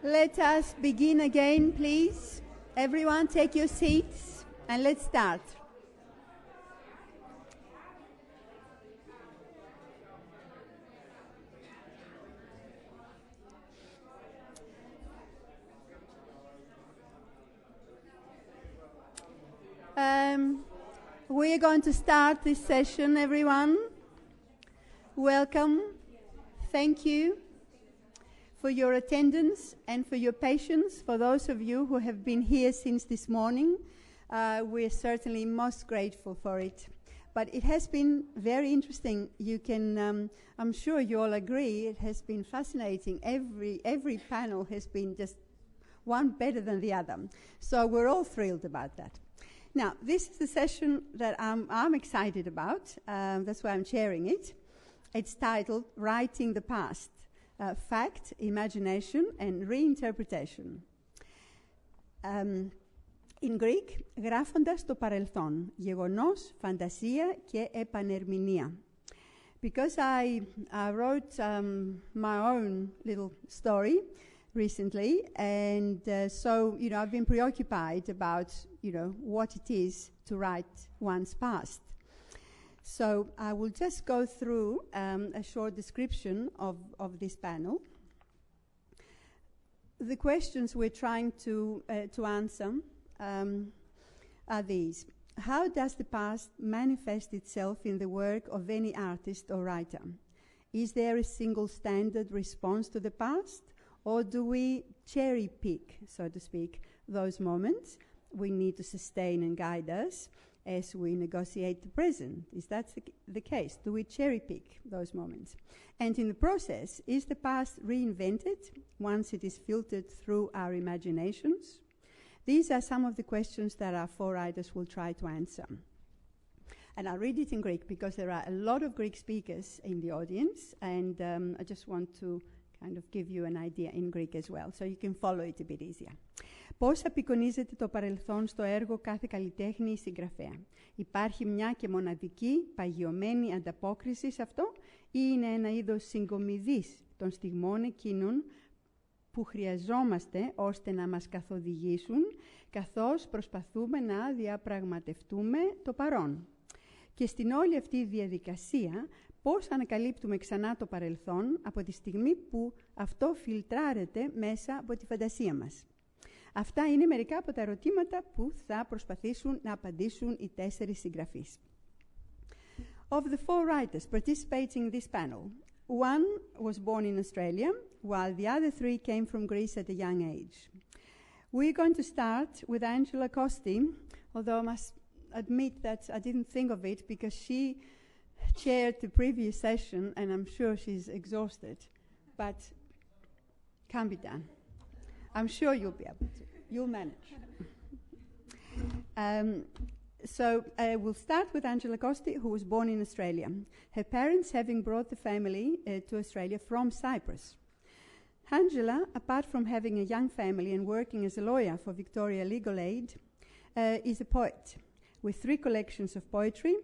Let us begin again, please. Everyone take your seats and let's start. We're going to start this session, everyone. Welcome. Thank you for your attendance and for your patience. For those of you who have been here since this morning, we're certainly most grateful for it. But it has been very interesting. You can, I'm sure you all agree, it has been fascinating. Every panel has been just one better than the other. So we're all thrilled about that. Now, this is the session that I'm excited about. That's why I'm chairing it. It's titled Writing the Past, Fact, Imagination and Reinterpretation. In Greek, γράφοντας το παρελθόν, γεγονός, φαντασία και επανερμηνεία. Because I wrote my own little story recently, and so, I've been preoccupied about, what it is to write one's past. So I will just go through a short description of this panel. The questions we're trying to answer are these. How does the past manifest itself in the work of any artist or writer? Is there a single standard response to the past? Or do we cherry pick, so to speak, those moments we need to sustain and guide us as we negotiate the present? Is that the case? Do we cherry pick those moments? And in the process, is the past reinvented once it is filtered through our imaginations? These are some of the questions that our four writers will try to answer. And I'll read it in Greek because there are a lot of Greek speakers in the audience, and I just want to kind of give you an idea in Greek as well, so you can follow it a bit easier. Πώς απεικονίζεται το παρελθόν στο έργο κάθε καλλιτέχνη ή συγγραφέα? Υπάρχει μια και μοναδική, παγιωμένη ανταπόκριση σε αυτό, ή είναι ένα είδος συγκομιδής των στιγμών εκείνων που χρειαζόμαστε ώστε να μας καθοδηγήσουν, καθώς προσπαθούμε να διαπραγματευτούμε το παρόν? Και στην όλη αυτή διαδικασία, πώς ανακαλύπτουμε ξανά το παρελθόν από τη στιγμή που αυτό φιλτράρεται μέσα από τη φαντασία μας? Αυτά είναι μερικά από τα ερωτήματα που θα προσπαθήσουν να απαντήσουν οι τέσσερις συγγραφείς. Of the four writers participating in this panel, one was born in Australia, while the other three came from Greece at a young age. We're going to start with Angela Costi, although I must admit that I didn't think of it because she chaired the previous session and I'm sure she's exhausted, but can be done. I'm sure you'll be able to. You'll manage. So we'll start with Angela Costi, who was born in Australia. Her parents having brought the family to Australia from Cyprus. Angela, apart from having a young family and working as a lawyer for Victoria Legal Aid, is a poet with 3 collections of poetry.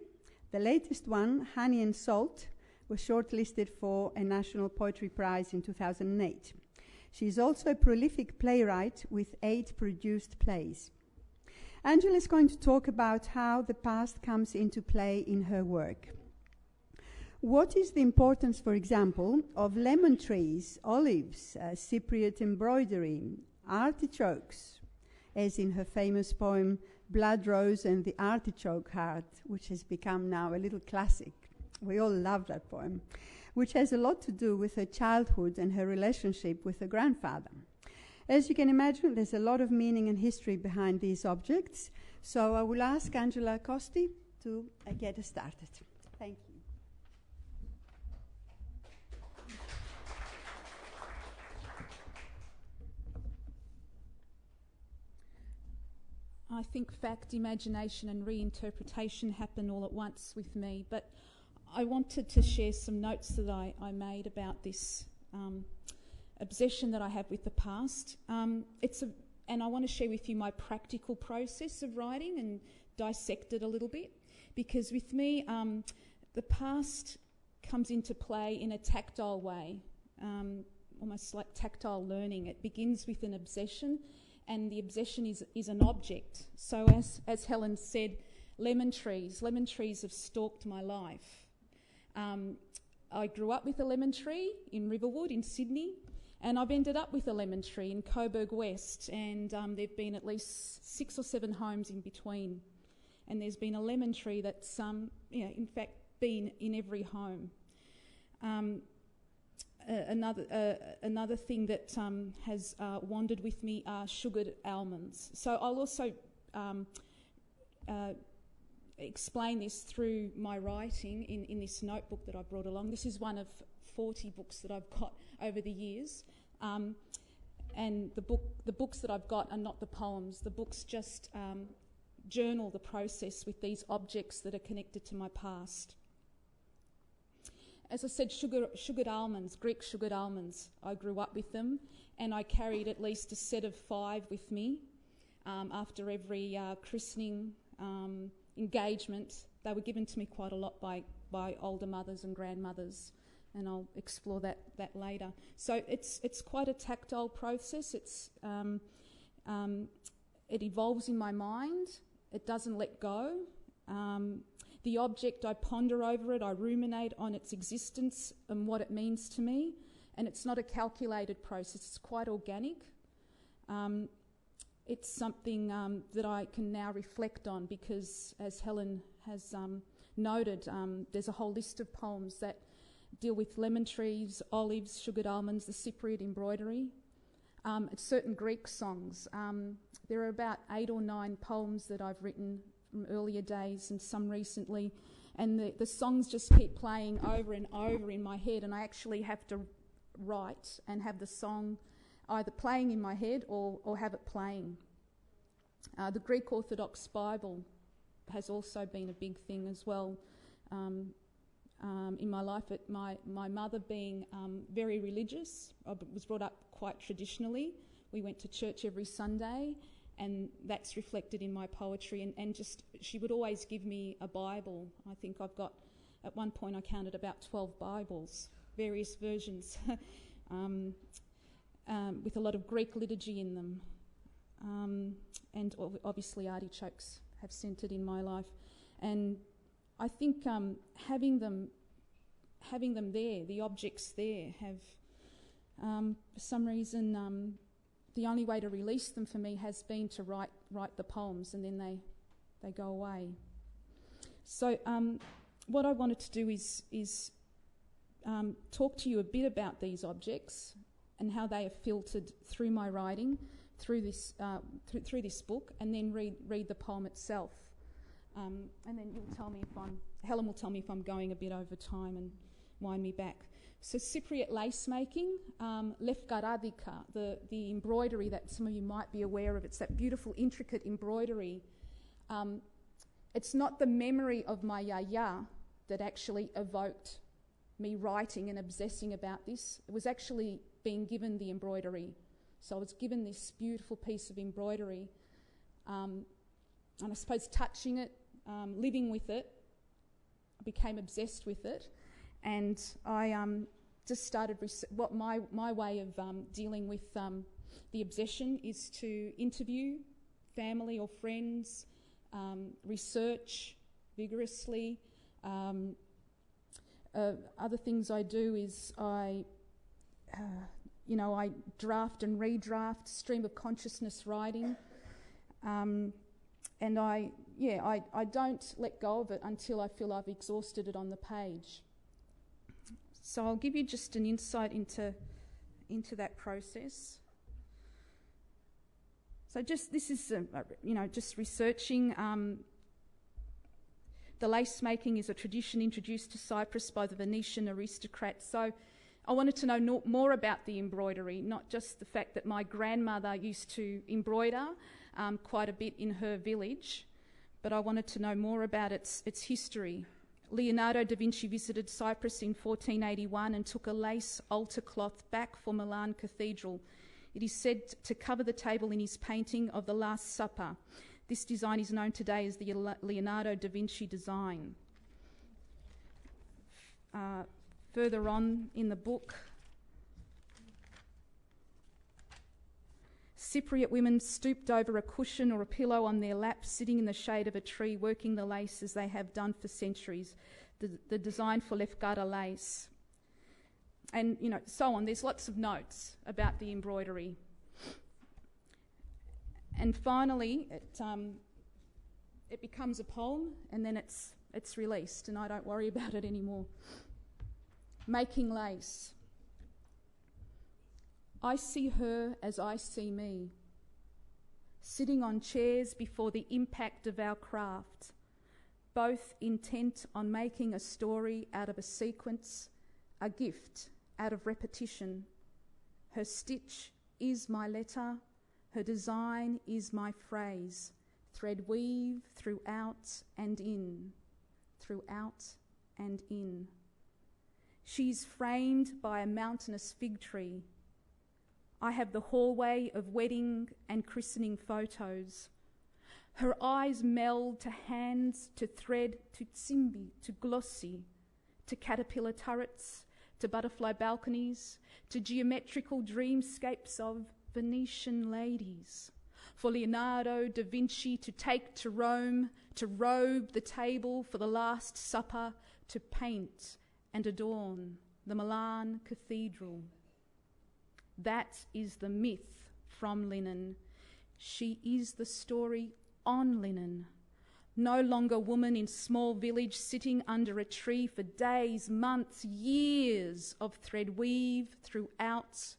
The latest one, Honey and Salt, was shortlisted for a National Poetry Prize in 2008. She is also a prolific playwright with 8 produced plays. Angela is going to talk about how the past comes into play in her work. What is the importance, for example, of lemon trees, olives, Cypriot embroidery, artichokes, as in her famous poem Blood Rose and the Artichoke Heart, which has become now a little classic. We all love that poem, which has a lot to do with her childhood and her relationship with her grandfather. As you can imagine, there's a lot of meaning and history behind these objects, so I will ask Angela Costi to get us started. Thank you. I think fact, imagination and reinterpretation happen all at once with me, but I wanted to share some notes that I made about this obsession that I have with the past. And I want to share with you my practical process of writing and dissect it a little bit, because with me the past comes into play in a tactile way. almost like tactile learning. It begins with an obsession, and the obsession is an object. So as Helen said, lemon trees have stalked my life. I grew up with a lemon tree in Riverwood in Sydney, and I've ended up with a lemon tree in Coburg West, and there've been at least 6 or 7 homes in between. And there's been a lemon tree that's, in fact, been in every home. Another thing that has wandered with me are sugared almonds. So I'll also explain this through my writing in this notebook that I brought along. This is one of 40 books that I've got over the years. And the books that I've got are not the poems. The books just journal the process with these objects that are connected to my past. As I said, sugared almonds, Greek sugared almonds. I grew up with them, and I carried at least a set of 5 with me after every christening, engagement. They were given to me quite a lot by older mothers and grandmothers, and I'll explore that later. So it's quite a tactile process. It evolves in my mind. It doesn't let go. The object, I ponder over it, I ruminate on its existence and what it means to me, and it's not a calculated process, it's quite organic. It's something that I can now reflect on because, as Helen has noted, there's a whole list of poems that deal with lemon trees, olives, sugared almonds, the Cypriot embroidery, certain Greek songs. There are about 8 or 9 poems that I've written from earlier days and some recently, and the songs just keep playing over and over in my head, and I actually have to write and have the song either playing in my head or have it playing. The Greek Orthodox Bible has also been a big thing as well in my life. My mother being very religious, I was brought up quite traditionally. We went to church every Sunday, and that's reflected in my poetry, and just she would always give me a Bible. I think I've got, at one point I counted about 12 Bibles, various versions, with a lot of Greek liturgy in them. And obviously artichokes have centred in my life. And I think having them there, the objects there, have, for some reason, the only way to release them for me has been to write the poems, and then they go away. So what I wanted to do is talk to you a bit about these objects and how they are filtered through my writing, through this book, and then read the poem itself. And then Helen will tell me if I'm going a bit over time and wind me back. So Cypriot lace making, lefkaradika, the embroidery that some of you might be aware of. It's that beautiful, intricate embroidery. It's not the memory of my yaya that actually evoked me writing and obsessing about this. It was actually being given the embroidery. So I was given this beautiful piece of embroidery, and I suppose touching it, living with it, I became obsessed with it. And I just started, what my way of dealing with the obsession is to interview family or friends, research vigorously. Other things I do is I draft and redraft, stream of consciousness writing, and I don't let go of it until I feel I've exhausted it on the page. So I'll give you just an insight into that process. So this is just researching. The lace making is a tradition introduced to Cyprus by the Venetian aristocrats. So I wanted to know more about the embroidery, not just the fact that my grandmother used to embroider quite a bit in her village, but I wanted to know more about its history. Leonardo da Vinci visited Cyprus in 1481 and took a lace altar cloth back for Milan Cathedral. It is said to cover the table in his painting of the Last Supper. This design is known today as the Leonardo da Vinci design. Further on in the book, Cypriot women stooped over a cushion or a pillow on their lap, sitting in the shade of a tree, working the lace as they have done for centuries, the design for Lefkada lace. And, so on. There's lots of notes about the embroidery. And finally, it becomes a poem, and then it's released, and I don't worry about it anymore. Making lace. I see her as I see me, sitting on chairs before the impact of our craft, both intent on making a story out of a sequence, a gift out of repetition. Her stitch is my letter, her design is my phrase, thread weave throughout and in, throughout and in. She's framed by a mountainous fig tree. I have the hallway of wedding and christening photos. Her eyes meld to hands, to thread, to tsimbi, to glossy, to caterpillar turrets, to butterfly balconies, to geometrical dreamscapes of Venetian ladies. For Leonardo da Vinci to take to Rome, to robe the table for the Last Supper, to paint and adorn the Milan Cathedral. That is the myth from linen. She is the story on linen. No longer woman in small village sitting under a tree for days, months, years of thread weave throughout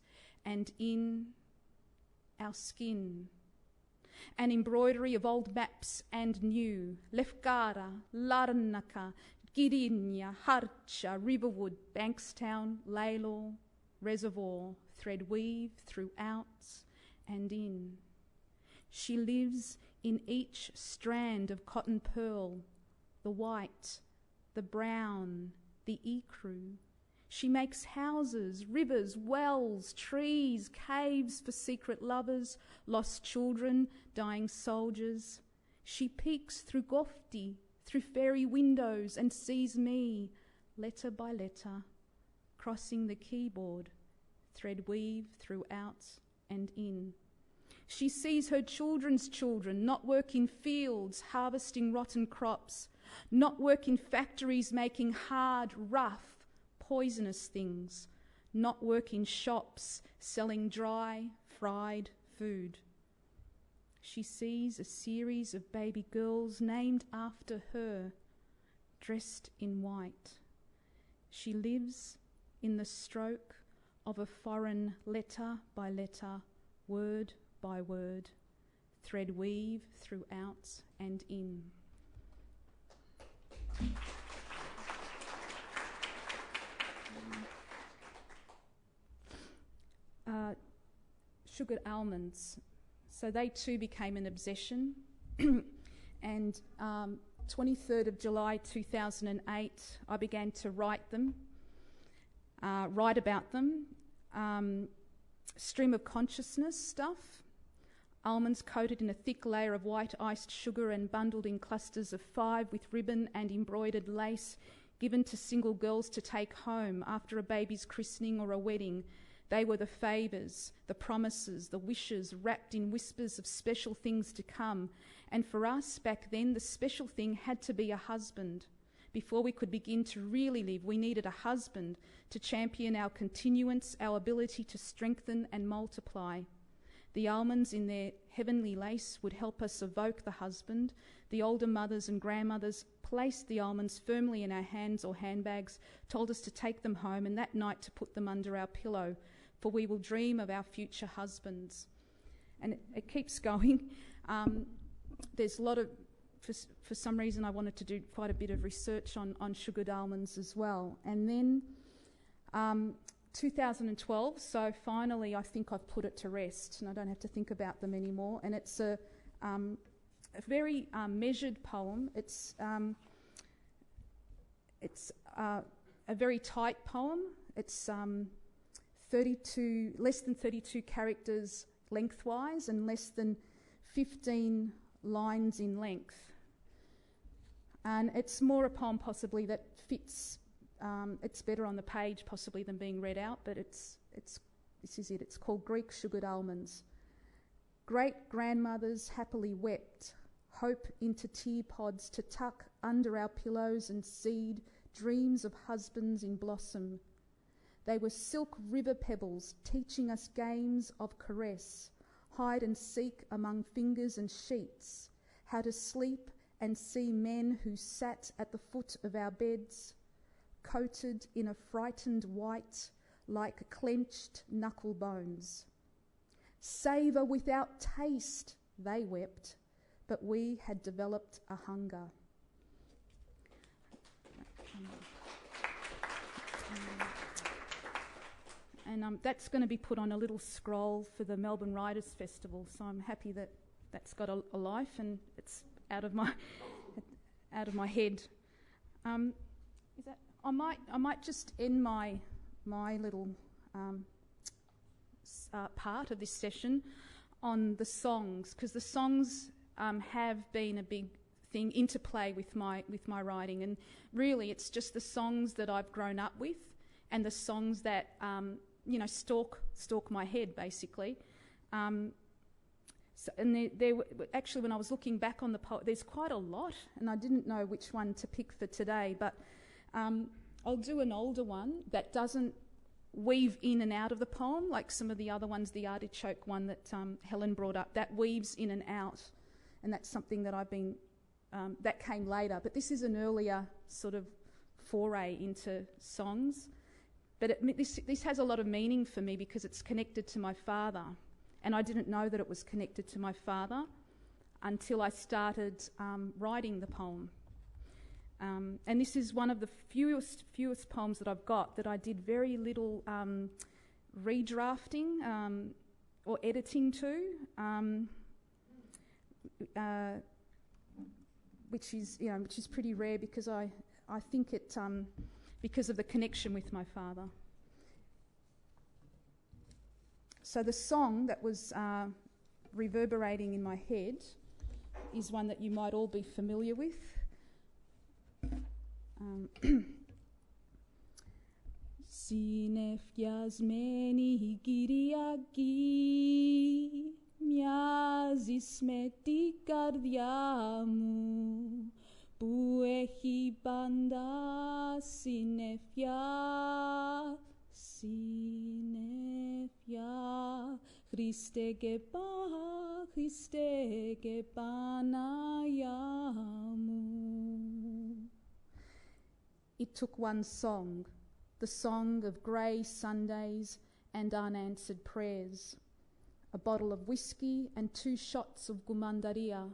and in our skin. An embroidery of old maps and new. Lefkada, Larnaca, Gdynia, Harcha, Riverwood, Bankstown, Lalor, Reservoir, thread weave throughout and in. She lives in each strand of cotton pearl, the white, the brown, the ecru. She makes houses, rivers, wells, trees, caves for secret lovers, lost children, dying soldiers. She peeks through Gofti, through fairy windows, and sees me, letter by letter, crossing the keyboard, thread weave throughout and in. She sees her children's children not work in fields, harvesting rotten crops, not work in factories making hard, rough, poisonous things, not work in shops selling dry, fried food. She sees a series of baby girls named after her, dressed in white. She lives in the stroke of a foreign letter by letter, word by word, thread weave throughout and in. Sugared almonds. So they too became an obsession. And 23rd of July 2008, I began to write about them. Stream of consciousness stuff. Almonds coated in a thick layer of white iced sugar and bundled in clusters of 5 with ribbon and embroidered lace, given to single girls to take home after a baby's christening or a wedding. They were the favours, the promises, the wishes, wrapped in whispers of special things to come. And for us back then, the special thing had to be a husband. Before we could begin to really live, we needed a husband to champion our continuance, our ability to strengthen and multiply. The almonds in their heavenly lace would help us evoke the husband. The older mothers and grandmothers placed the almonds firmly in our hands or handbags, told us to take them home, and that night to put them under our pillow, for we will dream of our future husbands. And it keeps going. There's a lot of, for some reason, I wanted to do quite a bit of research on sugared almonds as well. And then 2012, so finally I think I've put it to rest and I don't have to think about them anymore. And it's a very measured poem. It's a very tight poem. It's less than 32 characters lengthwise and less than 15 lines in length. And it's more a poem possibly that fits, it's better on the page possibly than being read out, but this is it. It's called Greek Sugared Almonds. Great-grandmothers happily wept, hope into tear pods to tuck under our pillows and seed dreams of husbands in blossom. They were silk river pebbles teaching us games of caress, hide and seek among fingers and sheets, how to sleep and see men who sat at the foot of our beds, coated in a frightened white like clenched knuckle bones. Savour without taste, they wept, but we had developed a hunger. And that's going to be put on a little scroll for the Melbourne Writers' Festival, so I'm happy that that's got a life and it's out of my head. I might just end my little part of this session on the songs, because the songs have been a big thing, interplay with my writing, and really it's just the songs that I've grown up with and the songs that stalk my head basically. And there actually, when I was looking back on there's quite a lot, and I didn't know which one to pick for today, but I'll do an older one that doesn't weave in and out of the poem like some of the other ones. The artichoke one that Helen brought up, that weaves in and out, and that's something that I've been that came later, but this is an earlier sort of foray into songs. But this has a lot of meaning for me because it's connected to my father, and I didn't know that it was connected to my father until I started writing the poem. And this is one of the fewest poems that I've got that I did very little redrafting or editing to, which is pretty rare because I think it because of the connection with my father. So the song that was reverberating in my head is one that you might all be familiar with. Συνεφιασμένη Κυριακή μοιάζεις με την καρδιά μου που έχει πάντα συννεφιά, Χριστέ και Παναγιά μου. It took one song, the song of grey Sundays and unanswered prayers, a bottle of whiskey and 2 shots of gumandaria,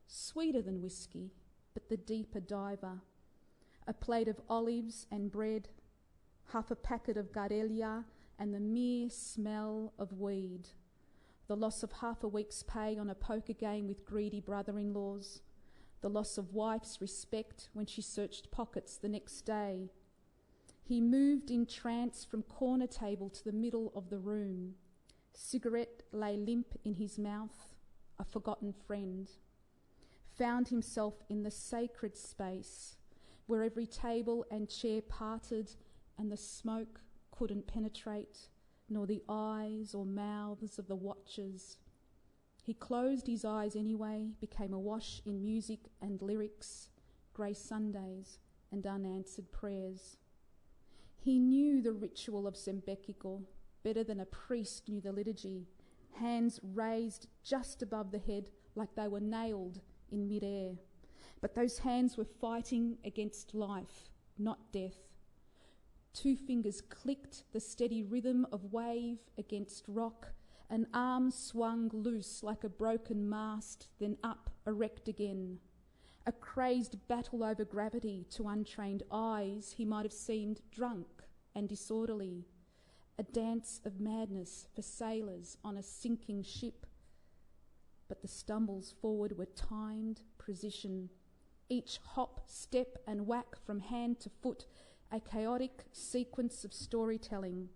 sweeter than whiskey, but the deeper diver, a plate of olives and bread, half a packet of garelia and the mere smell of weed, the loss of half a week's pay on a poker game with greedy brother-in-laws, the loss of wife's respect when she searched pockets the next day. He moved in trance from corner table to the middle of the room. Cigarette lay limp in his mouth, a forgotten friend. Found himself in the sacred space where every table and chair parted and the smoke couldn't penetrate, nor the eyes or mouths of the watchers. He closed his eyes anyway, became awash in music and lyrics, grey Sundays and unanswered prayers. He knew the ritual of Zembekiko better than a priest knew the liturgy, hands raised just above the head like they were nailed in mid-air. But those hands were fighting against life, not death. 2 fingers clicked the steady rhythm of wave against rock. An arm swung loose like a broken mast, then up, erect again. A crazed battle over gravity. To untrained eyes, he might have seemed drunk and disorderly. A dance of madness for sailors on a sinking ship. But the stumbles forward were timed precision. Each hop, step and whack from hand to foot, a chaotic sequence of storytelling.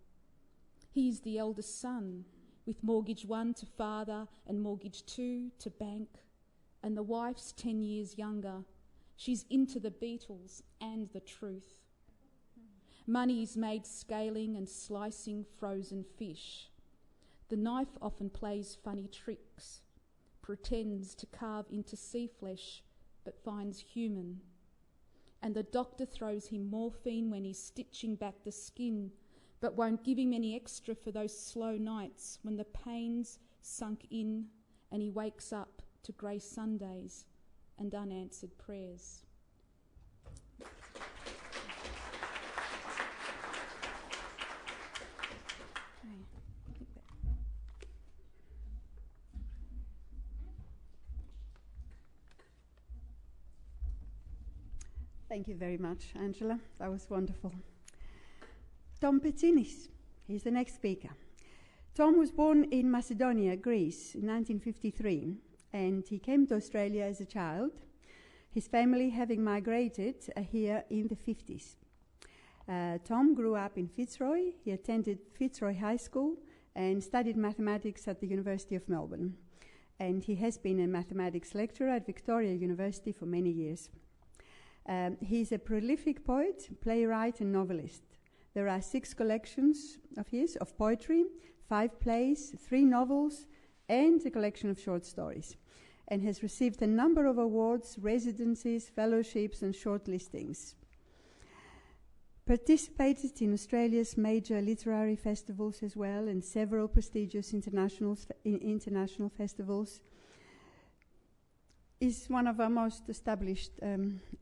He's the eldest son, with mortgage 1 to father and mortgage 2 to bank, and the wife's 10 years younger. She's into the Beatles and the truth. Money's made scaling and slicing frozen fish. The knife often plays funny tricks, pretends to carve into sea flesh but finds human. And the doctor throws him morphine when he's stitching back the skin, but won't give him any extra for those slow nights when the pain's sunk in and he wakes up to grey Sundays and unanswered prayers. Thank you very much, Angela. That was wonderful. Tom Petsinis, he's the next speaker. Tom was born in Macedonia, Greece, in 1953, and he came to Australia as a child, his family having migrated here in the 50s. Tom grew up in Fitzroy. He attended Fitzroy High School and studied mathematics at the University of Melbourne. And he has been a mathematics lecturer at Victoria University for many years. He's a prolific poet, playwright and novelist. There are 6 collections of his of poetry, 5 plays, 3 novels, and a collection of short stories, and has received a number of awards, residencies, fellowships and shortlistings. Participated in Australia's major literary festivals as well, and several prestigious international festivals. Is one of our most established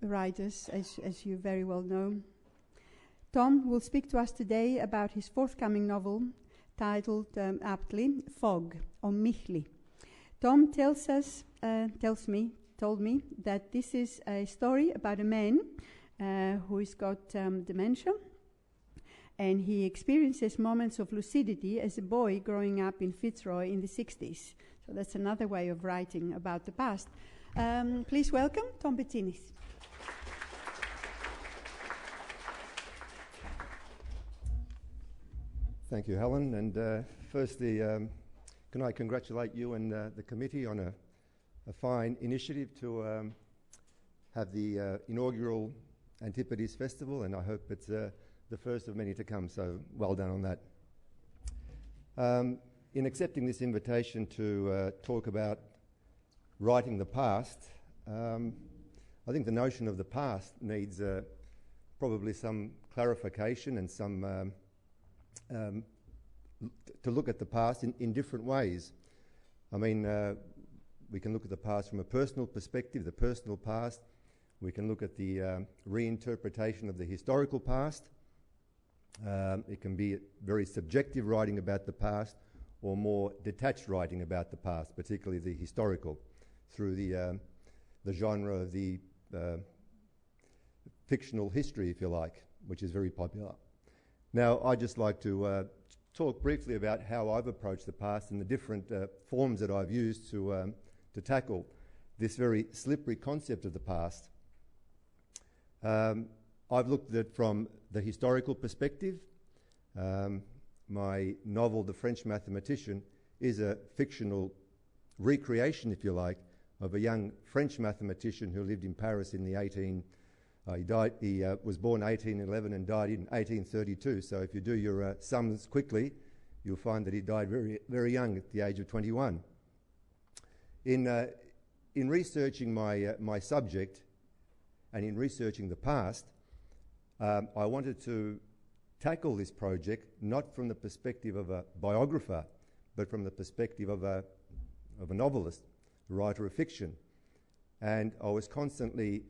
writers, as you very well know. Tom will speak to us today about his forthcoming novel, titled aptly, Fog, or Michli. Tom told me that this is a story about a man who's got dementia, and he experiences moments of lucidity as a boy growing up in Fitzroy in the 60s. So that's another way of writing about the past. Please welcome Tom Petsinis. Thank you, Helen. And firstly, can I congratulate you and the committee on a fine initiative to have the inaugural Antipodes Festival, and I hope it's the first of many to come, so well done on that. In accepting this invitation to talk about writing the past, I think the notion of the past needs probably some clarification and some to look at the past in different ways. I mean, we can look at the past from a personal perspective, the personal past. We can look at the reinterpretation of the historical past. It can be very subjective writing about the past, or more detached writing about the past, particularly the historical, through the genre of the fictional history, if you like, which is very popular. Now, I'd just like to talk briefly about how I've approached the past and the different forms that I've used to tackle this very slippery concept of the past. I've looked at it from the historical perspective. My novel, The French Mathematician, is a fictional recreation, if you like, of a young French mathematician who lived in Paris in the he was born 1811 and died in 1832. So if you do your sums quickly, you'll find that he died very, very young at the age of 21. In researching my subject and in researching the past, I wanted to tackle this project not from the perspective of a biographer, but from the perspective of a novelist, a writer of fiction. And I was constantly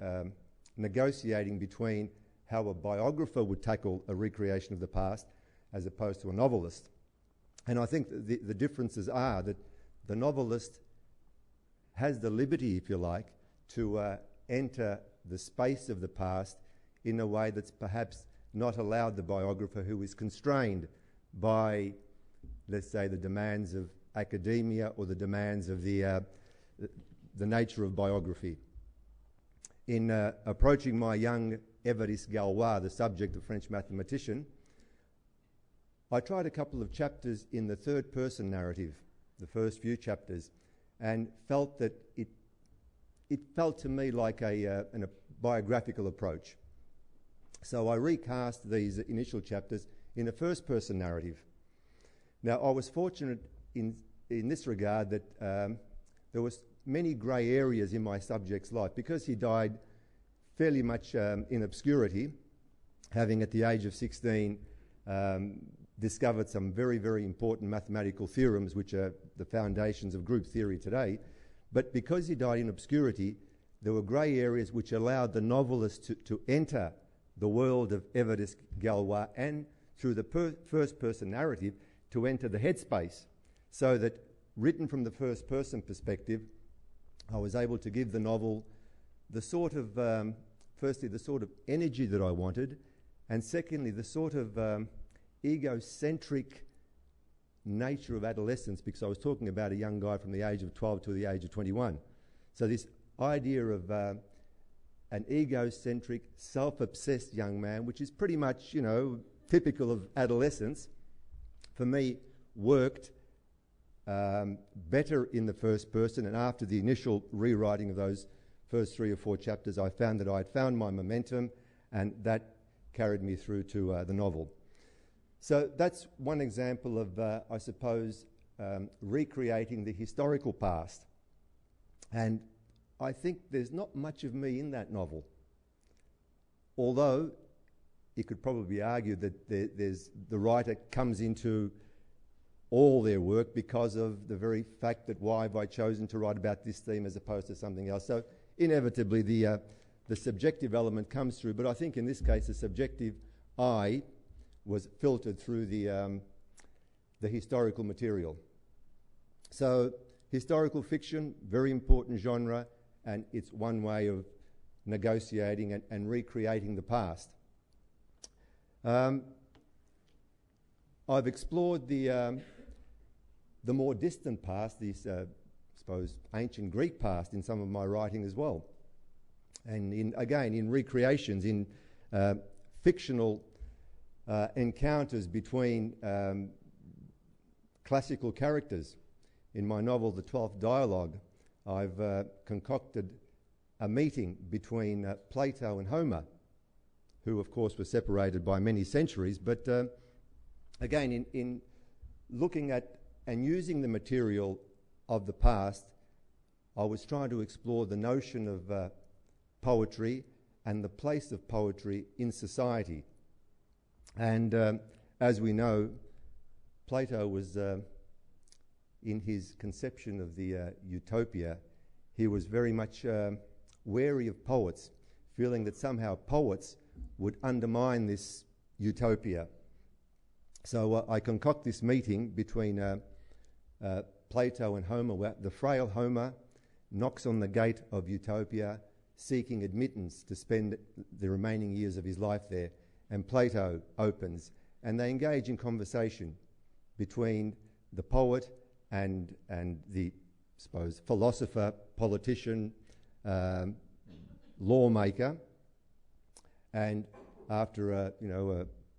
negotiating between how a biographer would tackle a recreation of the past as opposed to a novelist. And I think the differences are that the novelist has the liberty, if you like, to enter the space of the past in a way that's perhaps not allowed the biographer, who is constrained by, let's say, the demands of academia or the demands of the nature of biography. In approaching my young Évariste Galois, the subject of French mathematician, I tried a couple of chapters in the third person narrative, the first few chapters, and felt that it felt to me like a biographical approach. So I recast these initial chapters in a first person narrative. Now, I was fortunate in this regard that there was many grey areas in my subject's life. Because he died fairly much in obscurity, having at the age of 16 discovered some very, very important mathematical theorems which are the foundations of group theory today. But because he died in obscurity, there were grey areas which allowed the novelist to enter the world of Évariste Galois and, through the first-person narrative, to enter the headspace, so that, written from the first-person perspective, I was able to give the novel the sort of, firstly, the sort of energy that I wanted, and secondly, the sort of egocentric nature of adolescence, because I was talking about a young guy from the age of 12 to the age of 21. So this idea of an egocentric, self-obsessed young man, which is pretty much, you know, typical of adolescence, for me worked better in the first person. And after the initial rewriting of those first 3 or 4 chapters, I found that I had found my momentum, and that carried me through to the novel. So that's one example of, I suppose, recreating the historical past. And I think there's not much of me in that novel. Although it could probably be argued that the writer comes into all their work because of the very fact that why have I chosen to write about this theme as opposed to something else. So inevitably the subjective element comes through, but I think in this case the subjective eye was filtered through the historical material. So historical fiction, very important genre, and it's one way of negotiating and recreating the past. I've explored the more distant past, this, I suppose, ancient Greek past in some of my writing as well. And again, in recreations, in fictional encounters between classical characters. In my novel, The 12th Dialogue, I've concocted a meeting between Plato and Homer, who of course were separated by many centuries, but again, in looking at and using the material of the past, I was trying to explore the notion of poetry and the place of poetry in society. And as we know, Plato was, in his conception of the utopia, he was very much wary of poets, feeling that somehow poets would undermine this utopia. So I concoct this meeting between Plato and Homer, where the frail Homer knocks on the gate of utopia, seeking admittance to spend the remaining years of his life there. And Plato opens, and they engage in conversation between the poet and the, I suppose, philosopher, politician, lawmaker. And after a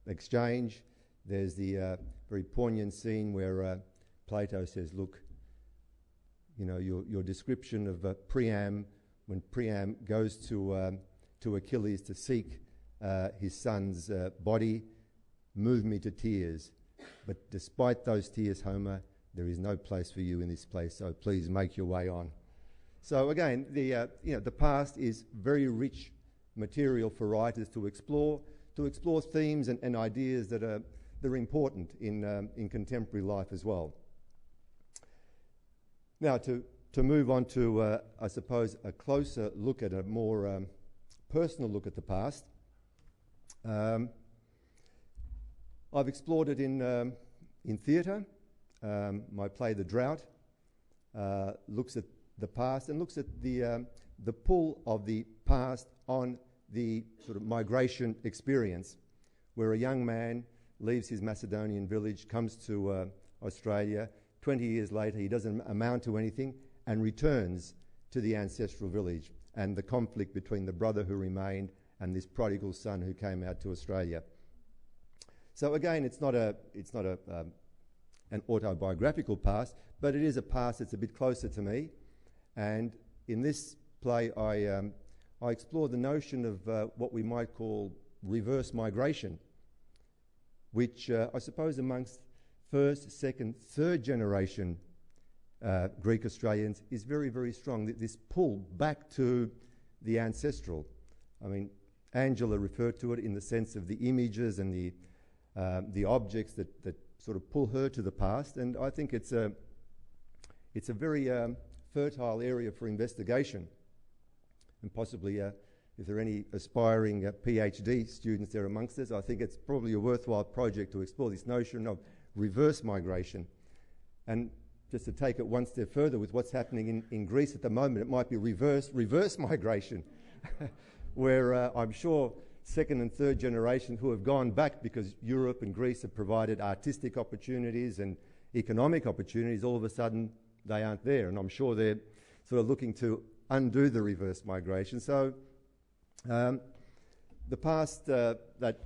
exchange, there's the very poignant scene where Plato says, "Look, you know, your description of Priam, when Priam goes to Achilles to seek his son's body, moved me to tears. But despite those tears, Homer, there is no place for you in this place, so please make your way on." So again, the past is very rich material for writers to explore themes and ideas that are important in contemporary life as well. Now, to move on to, I suppose, a closer look at a more personal look at the past. I've explored it in theatre. My play The Drought looks at the past and looks at the pull of the past on the sort of migration experience, where a young man leaves his Macedonian village, comes to Australia. 20 years later, he doesn't amount to anything and returns to the ancestral village, and the conflict between the brother who remained and this prodigal son who came out to Australia. So again, it's not an autobiographical past, but it is a past that's a bit closer to me. And in this play, I explore the notion of what we might call reverse migration, which I suppose amongst first, second, third generation Greek Australians is very, very strong. This pull back to the ancestral. I mean, Angela referred to it in the sense of the images and the objects that sort of pull her to the past, and I think it's a very fertile area for investigation. And possibly, if there are any aspiring PhD students there amongst us, I think it's probably a worthwhile project to explore this notion of reverse migration. And just to take it one step further with what's happening in Greece at the moment, it might be reverse migration, where I'm sure second and third generation who have gone back because Europe and Greece have provided artistic opportunities and economic opportunities, all of a sudden they aren't there. And I'm sure they're sort of looking to undo the reverse migration. So the past, that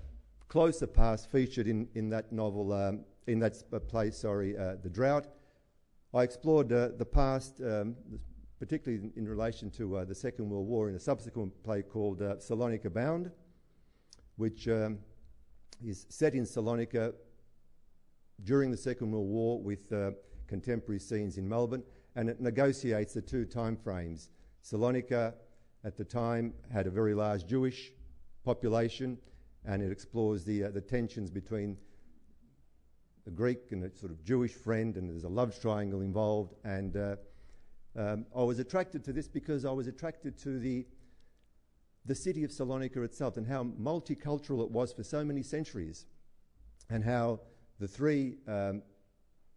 closer past featured in that novel, in that play, The Drought. I explored the past, particularly in relation to the Second World War, in a subsequent play called Salonika Bound, which is set in Salonika during the Second World War with contemporary scenes in Melbourne, and it negotiates the two time frames. Salonika at the time had a very large Jewish population, and it explores the tensions between a Greek and a sort of Jewish friend, and there's a love triangle involved. And I was attracted to this because I was attracted to the city of Salonika itself and how multicultural it was for so many centuries, and how the three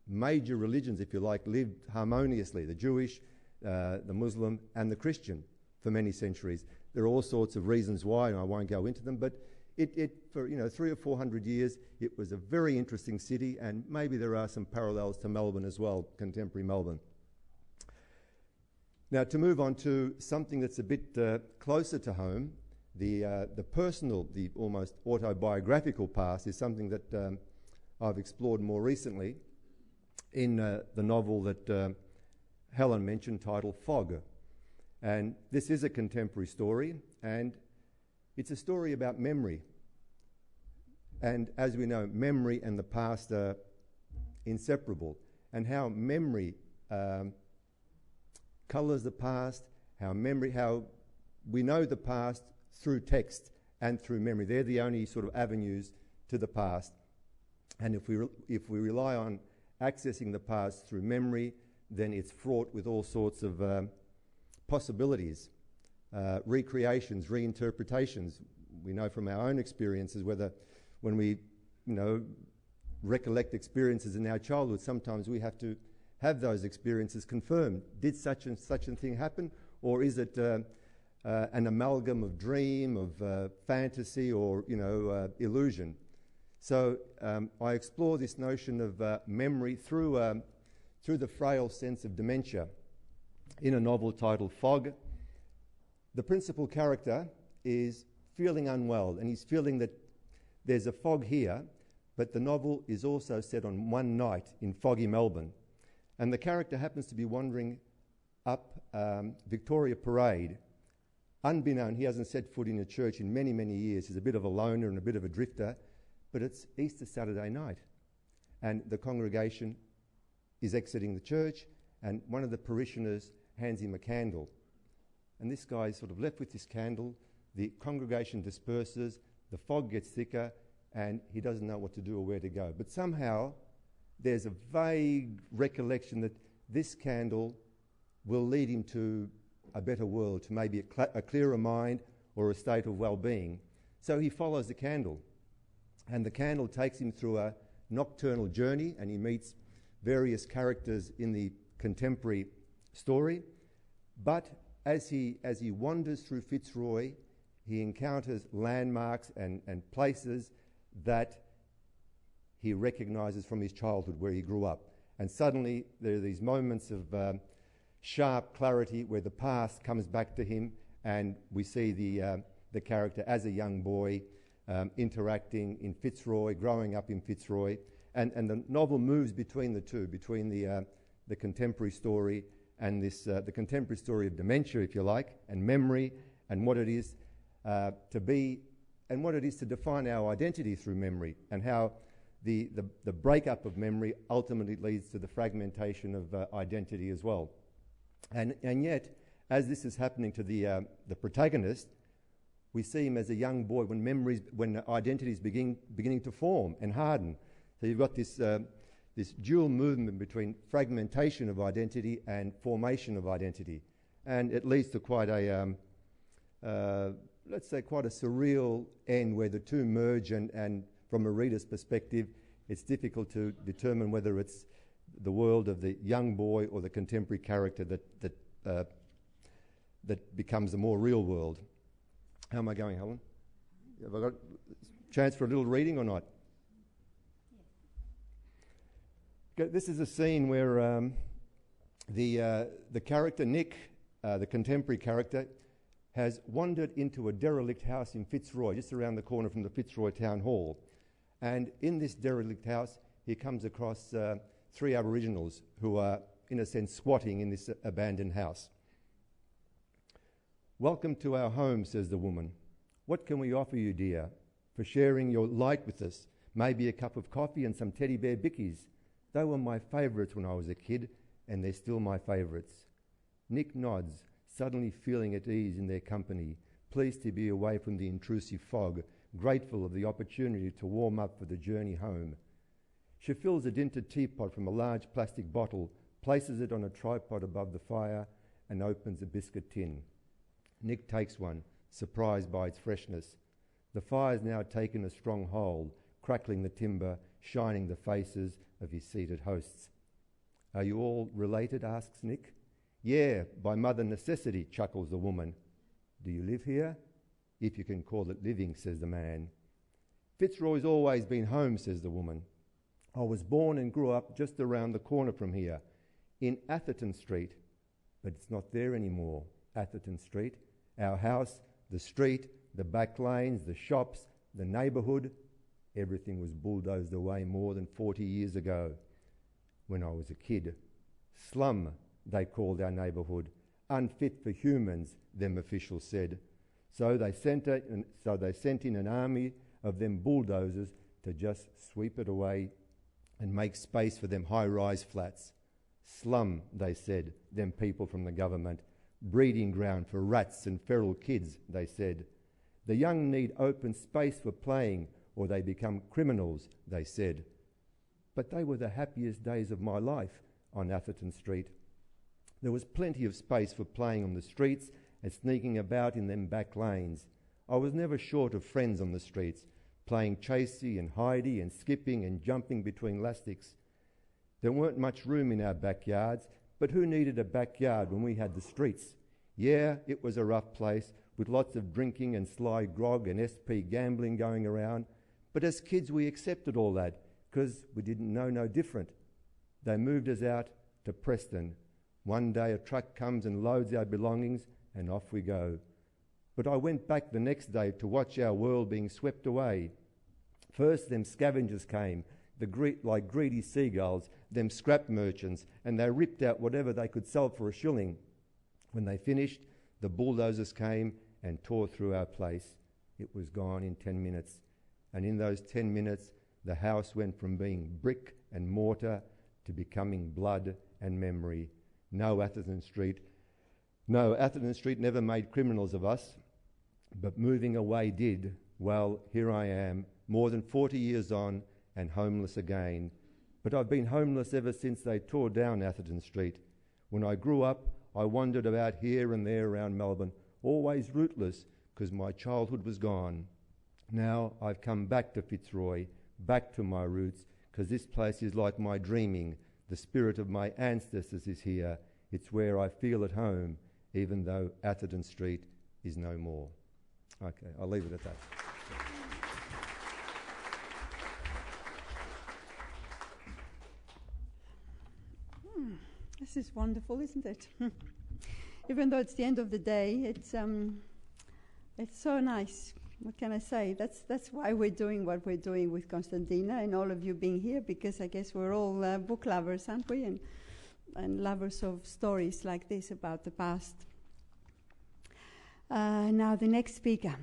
major religions, if you like, lived harmoniously: the Jewish, the Muslim, and the Christian for many centuries. There are all sorts of reasons why, and I won't go into them, but it for 300 or 400 years, it was a very interesting city, and maybe there are some parallels to Melbourne as well, contemporary Melbourne. Now, to move on to something that's a bit closer to home, the personal, the almost autobiographical past is something that I've explored more recently in the novel that Helen mentioned, titled Fog. And this is a contemporary story, and it's a story about memory. And as we know, memory and the past are inseparable, and how memory colours the past, how we know the past through text and through memory. They're the only sort of avenues to the past. And if we rely on accessing the past through memory, then it's fraught with all sorts of possibilities, recreations, reinterpretations. We know from our own experiences whether when we, recollect experiences in our childhood, sometimes we have to have those experiences confirmed. Did such and such a thing happen, or is it an amalgam of dream, of fantasy, or illusion? So I explore this notion of memory through the frail sense of dementia in a novel titled Fog. The principal character is feeling unwell, and he's feeling that there's a fog here, but the novel is also set on one night in foggy Melbourne. And the character happens to be wandering up Victoria Parade. Unbeknown, he hasn't set foot in a church in many, many years. He's a bit of a loner and a bit of a drifter, but it's Easter Saturday night, and the congregation is exiting the church, and one of the parishioners hands him a candle. And this guy's sort of left with this candle. The congregation disperses, the fog gets thicker, and he doesn't know what to do or where to go. But somehow there's a vague recollection that this candle will lead him to a better world, to maybe a clearer mind or a state of well-being. So he follows the candle, and the candle takes him through a nocturnal journey, and he meets various characters in the contemporary story. But as he wanders through Fitzroy, he encounters landmarks and places that he recognises from his childhood where he grew up. And suddenly there are these moments of sharp clarity where the past comes back to him, and we see the character as a young boy interacting in Fitzroy, growing up in Fitzroy. And the novel moves between the two, between the contemporary story and the contemporary story of dementia, if you like, and memory, and what it is to be, and what it is to define our identity through memory, and how the breakup of memory ultimately leads to the fragmentation of identity as well. And yet, as this is happening to the protagonist, we see him as a young boy when identities beginning to form and harden. So you've got this dual movement between fragmentation of identity and formation of identity, and it leads to quite a let's say quite a surreal end where the two merge, and from a reader's perspective, it's difficult to determine whether it's the world of the young boy or the contemporary character that becomes a more real world. How am I going, Helen? Have I got a chance for a little reading or not? Okay, this is a scene where the character Nick, the contemporary character, has wandered into a derelict house in Fitzroy, just around the corner from the Fitzroy Town Hall. And in this derelict house, he comes across 3 Aboriginals who are, in a sense, squatting in this abandoned house. "Welcome to our home," says the woman. "What can we offer you, dear, for sharing your light with us? Maybe a cup of coffee and some teddy bear bickies. They were my favourites when I was a kid, and they're still my favourites." Nick nods, suddenly feeling at ease in their company, pleased to be away from the intrusive fog, grateful of the opportunity to warm up for the journey home. She fills a dinted teapot from a large plastic bottle, places it on a tripod above the fire, and opens a biscuit tin. Nick takes one, surprised by its freshness. The fire's now taken a strong hold, crackling the timber, shining the faces of his seated hosts. "Are you all related?" asks Nick. "Yeah, by mother necessity," chuckles the woman. "Do you live here?" "If you can call it living," says the man. "Fitzroy's always been home," says the woman. "I was born and grew up just around the corner from here, in Atherton Street. But it's not there anymore, Atherton Street. Our house, the street, the back lanes, the shops, the neighbourhood, everything was bulldozed away more than 40 years ago, when I was a kid. Slum, they called our neighbourhood. Unfit for humans, them officials said. So they sent in an army of them bulldozers to just sweep it away and make space for them high-rise flats. Slum, they said, them people from the government. Breeding ground for rats and feral kids, they said. The young need open space for playing or they become criminals, they said. But they were the happiest days of my life on Atherton Street. There was plenty of space for playing on the streets and sneaking about in them back lanes. I was never short of friends on the streets, playing chasey and hidey and skipping and jumping between elastics. There weren't much room in our backyards, but who needed a backyard when we had the streets? Yeah, it was a rough place, with lots of drinking and sly grog and SP gambling going around, but as kids we accepted all that, because we didn't know no different. They moved us out to Preston. One day a truck comes and loads our belongings, and off we go. But I went back the next day to watch our world being swept away. First them scavengers came, like greedy seagulls, them scrap merchants, and they ripped out whatever they could sell for a shilling. When they finished, the bulldozers came and tore through our place. It was gone in 10 minutes. And in those 10 minutes, the house went from being brick and mortar to becoming blood and memory. No, Atherton Street never made criminals of us, but moving away did. Well, here I am, more than 40 years on, and homeless again. But I've been homeless ever since they tore down Atherton Street. When I grew up, I wandered about here and there around Melbourne, always rootless, because my childhood was gone. Now I've come back to Fitzroy, back to my roots, because this place is like my dreaming. The spirit of my ancestors is here. It's where I feel at home, even though Atherton Street is no more. Okay, I'll leave it at that. This is wonderful, isn't it? Even though it's the end of the day, it's so nice. What can I say? That's why we're doing what we're doing with Constantina and all of you being here, because I guess we're all book lovers, aren't we? And lovers of stories like this about the past. Now the next speaker,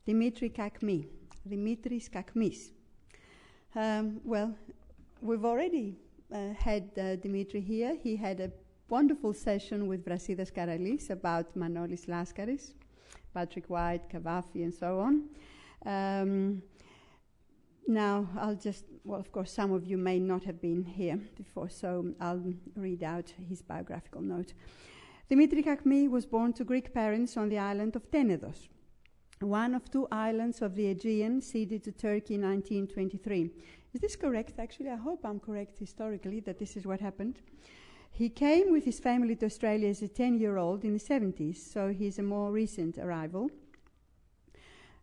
Dmetri Kakmi. Dimitris Kakmis. Well, we've already had Dmetri here. He had a wonderful session with Brasidas Karalis about Manolis Laskaris, Patrick White, Cavafy, and so on. Now, well, of course, some of you may not have been here before, so I'll read out his biographical note. Dmetri Kakmi was born to Greek parents on the island of Tenedos, one of two islands of the Aegean ceded to Turkey in 1923. Is this correct, actually? I hope I'm correct historically, that this is what happened. He came with his family to Australia as a 10-year-old in the 70s, so he's a more recent arrival.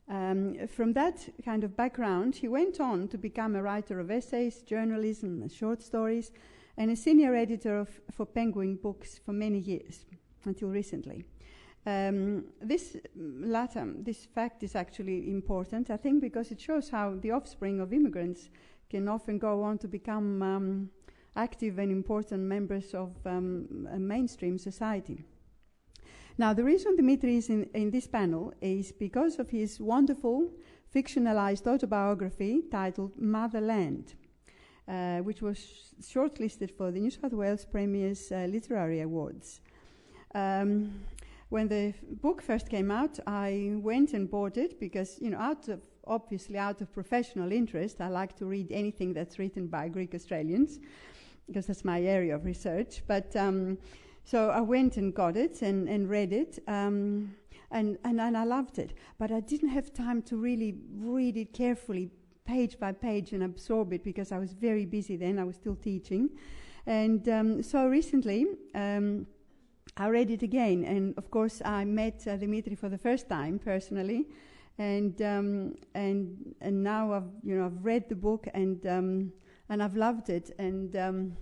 From that kind of background, he went on to become a writer of essays, journalism, and short stories, and a senior editor for Penguin Books for many years, until recently. This fact is actually important, I think, because it shows how the offspring of immigrants can often go on to become active and important members of a mainstream society. Now, the reason Dmetri is in this panel is because of his wonderful fictionalized autobiography titled Motherland, which was shortlisted for the New South Wales Premier's Literary Awards. When the book first came out, I went and bought it because, obviously out of professional interest, I like to read anything that's written by Greek Australians, because that's my area of research. But so I went and got it and read it, and I loved it. But I didn't have time to really read it carefully, page by page, and absorb it because I was very busy then. I was still teaching. And so recently, I read it again, and of course I met Dmetri for the first time personally, and now I've read the book and I've loved it, and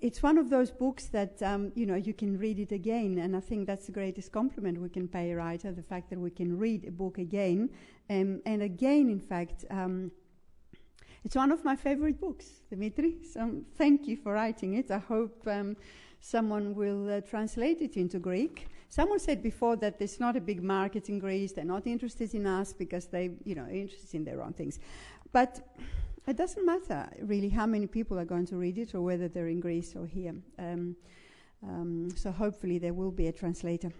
it's one of those books that you can read it again, and I think that's the greatest compliment we can pay a writer, the fact that we can read a book again and again. In fact, it's one of my favorite books, Dmetri. So thank you for writing it. I hope someone will translate it into Greek. Someone said before that there's not a big market in Greece. They're not interested in us because they, are interested in their own things. But it doesn't matter really how many people are going to read it or whether they're in Greece or here. So hopefully there will be a translator.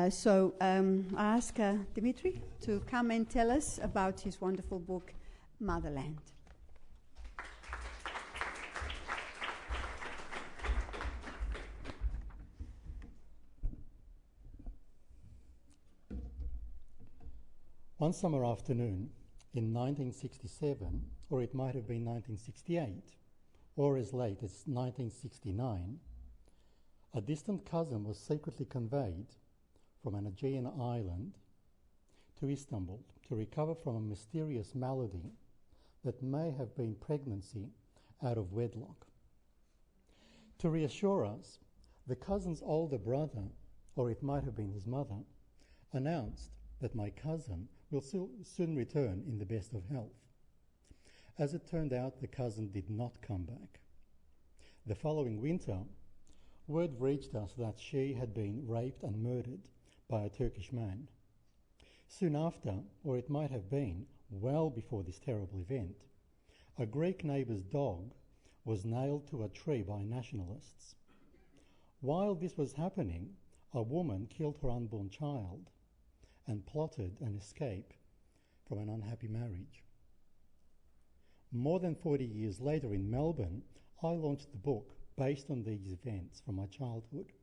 So I ask Dmetri to come and tell us about his wonderful book, Motherland. One summer afternoon in 1967, or it might have been 1968, or as late as 1969, a distant cousin was secretly conveyed from an Aegean island to Istanbul to recover from a mysterious malady that may have been pregnancy out of wedlock. To reassure us, the cousin's older brother, or it might have been his mother, announced that my cousin will soon return in the best of health. As it turned out, the cousin did not come back. The following winter, word reached us that she had been raped and murdered by a Turkish man. Soon after, or it might have been well before this terrible event, a Greek neighbour's dog was nailed to a tree by nationalists. While this was happening, a woman killed her unborn child and plotted an escape from an unhappy marriage. More than 40 years later in Melbourne, I launched the book based on these events from my childhood.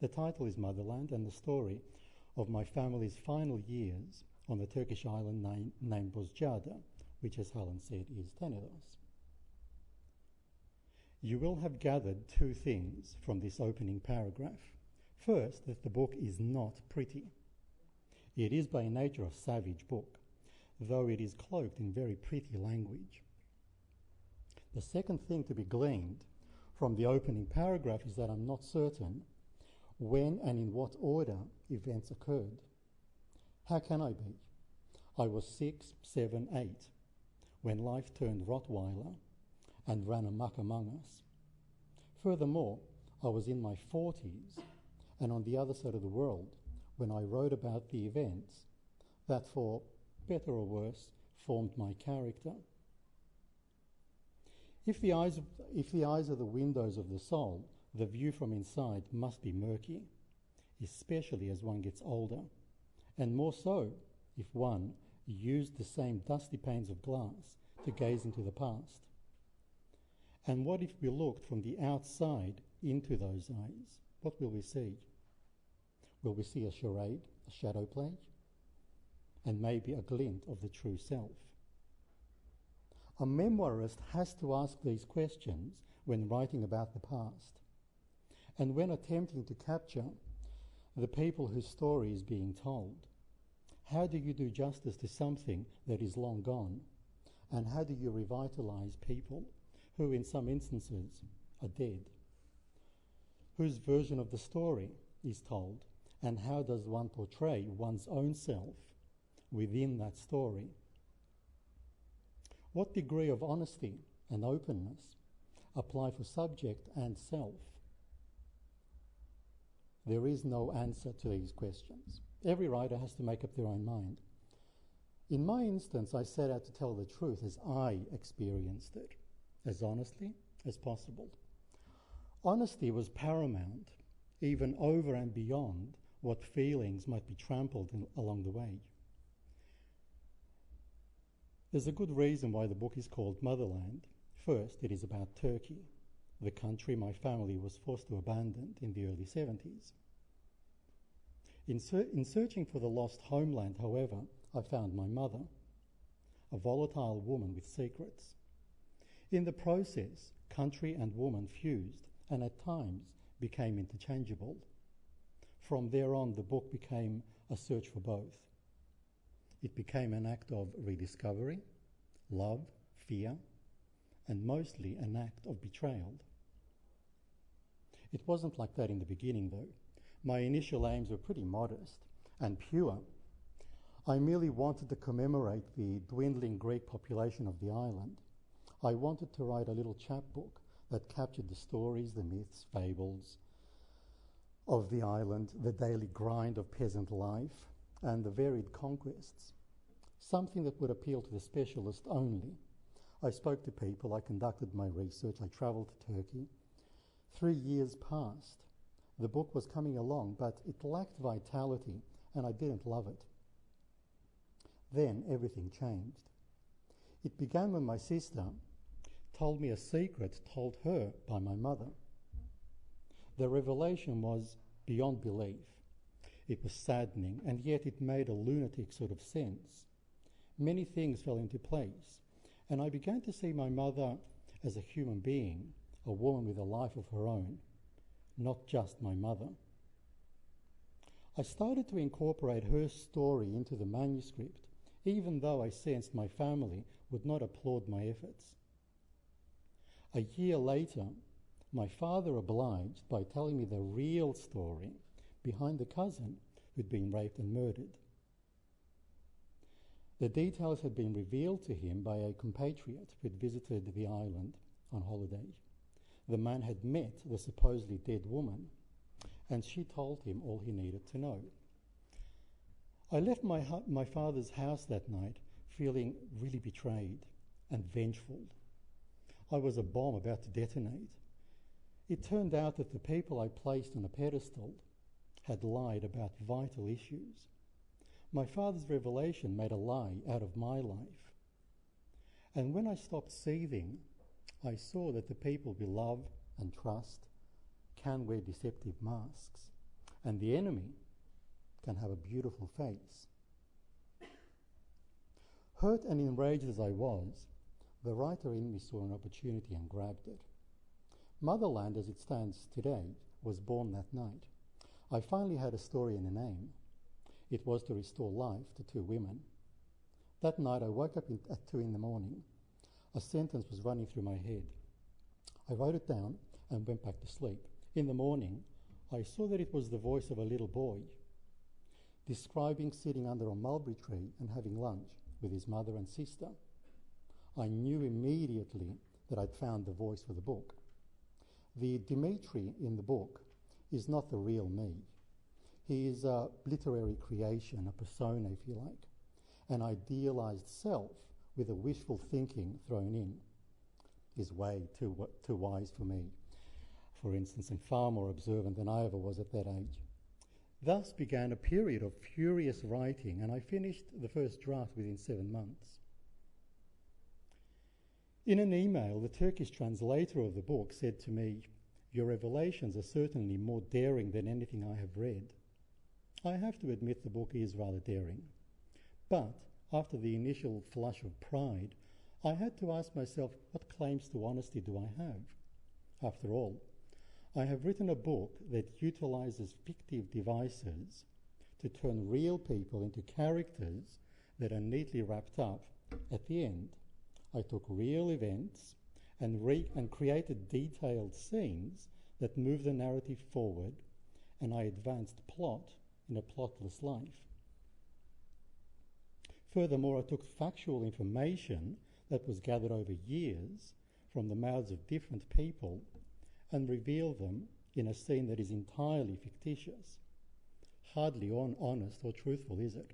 The title is Motherland, and the story of my family's final years on the Turkish island named Bozcaada, which, as Helen said, is Tenedos. You will have gathered two things from this opening paragraph. First, that the book is not pretty. It is by nature a savage book, though it is cloaked in very pretty language. The second thing to be gleaned from the opening paragraph is that I'm not certain when and in what order events occurred. How can I be? I was 6, 7, 8 when life turned Rottweiler and ran amok among us. Furthermore, I was in my 40s and on the other side of the world when I wrote about the events that, for better or worse, formed my character. If the eyes are the windows of the soul, the view from inside must be murky, especially as one gets older, and more so if one used the same dusty panes of glass to gaze into the past. And what if we looked from the outside into those eyes? What will we see? Will we see a charade, a shadow play, and maybe a glint of the true self? A memoirist has to ask these questions when writing about the past, and when attempting to capture the people whose story is being told. How do you do justice to something that is long gone? And how do you revitalize people who in some instances are dead? Whose version of the story is told, and how does one portray one's own self within that story? What degree of honesty and openness apply for subject and self? There is no answer to these questions. Every writer has to make up their own mind. In my instance, I set out to tell the truth as I experienced it, as honestly as possible. Honesty was paramount, even over and beyond what feelings might be trampled along the way. There's a good reason why the book is called Motherland. First, it is about Turkey, the country my family was forced to abandon in the early 70s. In searching for the lost homeland, however, I found my mother, a volatile woman with secrets. In the process, country and woman fused and at times became interchangeable. From there on, the book became a search for both. It became an act of rediscovery, love, fear, and mostly an act of betrayal. It wasn't like that in the beginning, though. My initial aims were pretty modest and pure. I merely wanted to commemorate the dwindling Greek population of the island. I wanted to write a little chapbook that captured the stories, the myths, fables of the island, the daily grind of peasant life, and the varied conquests. Something that would appeal to the specialist only. I spoke to people, I conducted my research, I travelled to Turkey. 3 years passed. The book was coming along, but it lacked vitality, and I didn't love it. Then everything changed. It began when my sister told me a secret told her by my mother. The revelation was beyond belief. It was saddening, and yet it made a lunatic sort of sense. Many things fell into place, and I began to see my mother as a human being, a woman with a life of her own, not just my mother. I started to incorporate her story into the manuscript, even though I sensed my family would not applaud my efforts. A year later, my father obliged by telling me the real story behind the cousin who'd been raped and murdered. The details had been revealed to him by a compatriot who had visited the island on holiday. The man had met the supposedly dead woman, and she told him all he needed to know. I left my father's house that night feeling really betrayed and vengeful. I was a bomb about to detonate. It turned out that the people I placed on a pedestal had lied about vital issues. My father's revelation made a lie out of my life. And when I stopped seething, I saw that the people we love and trust can wear deceptive masks, and the enemy can have a beautiful face. Hurt and enraged as I was, the writer in me saw an opportunity and grabbed it. Motherland, as it stands today, was born that night. I finally had a story and a name. It was to restore life to 2 women. That night I woke up at 2 in the morning. A sentence was running through my head. I wrote it down and went back to sleep. In the morning, I saw that it was the voice of a little boy, describing sitting under a mulberry tree and having lunch with his mother and sister. I knew immediately that I'd found the voice for the book. The Dmetri in the book is not the real me. He is a literary creation, a persona, if you like, an idealized self with a wishful thinking thrown in is way too wise for me, for instance, and far more observant than I ever was at that age. Thus began a period of furious writing, and I finished the first draft within 7 months. In an email, the Turkish translator of the book said to me, "Your revelations are certainly more daring than anything I have read." I have to admit the book is rather daring. But after the initial flush of pride, I had to ask myself, what claims to honesty do I have? After all, I have written a book that utilizes fictive devices to turn real people into characters that are neatly wrapped up at the end. I took real events and created detailed scenes that move the narrative forward, and I advanced plot in a plotless life. Furthermore, I took factual information that was gathered over years from the mouths of different people and revealed them in a scene that is entirely fictitious. Hardly honest or truthful, is it?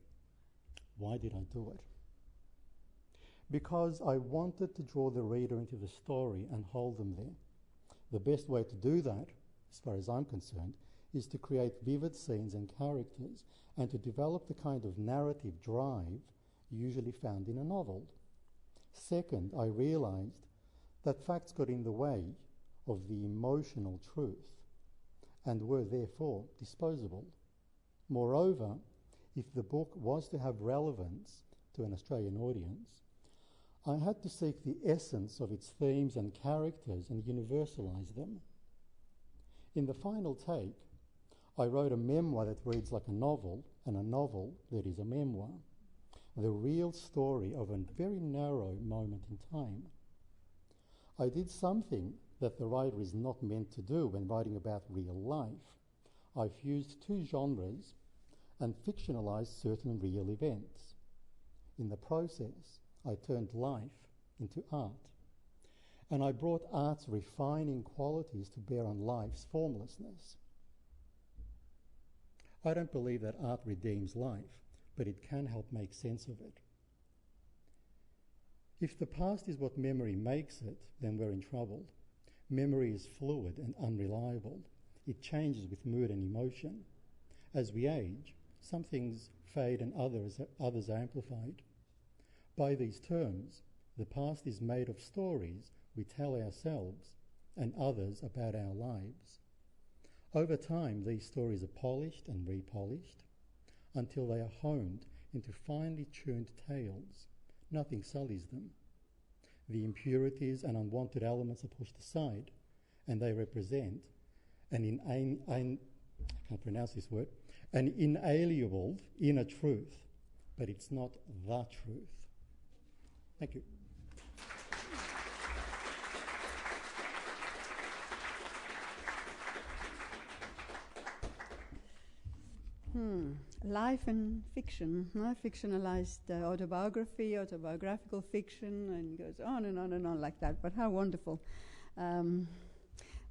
Why did I do it? Because I wanted to draw the reader into the story and hold them there. The best way to do that, as far as I'm concerned, is to create vivid scenes and characters and to develop the kind of narrative drive usually found in a novel. Second, I realized that facts got in the way of the emotional truth and were therefore disposable. Moreover, if the book was to have relevance to an Australian audience, I had to seek the essence of its themes and characters and universalize them. In the final take, I wrote a memoir that reads like a novel, and a novel that is a memoir. The real story of a very narrow moment in time. I did something that the writer is not meant to do when writing about real life. I fused two genres and fictionalized certain real events. In the process, I turned life into art, and I brought art's refining qualities to bear on life's formlessness. I don't believe that art redeems life, but it can help make sense of it. If the past is what memory makes it, then we're in trouble. Memory is fluid and unreliable. It changes with mood and emotion. As we age, some things fade and others are amplified. By these terms, the past is made of stories we tell ourselves and others about our lives. Over time, these stories are polished and repolished until they are honed into finely tuned tales. Nothing sullies them. The impurities and unwanted elements are pushed aside, and they represent an inalienable inner truth, but it's not the truth. Thank you. Life and fiction, fictionalized autobiography, autobiographical fiction, and goes on and on and on like that. But how wonderful.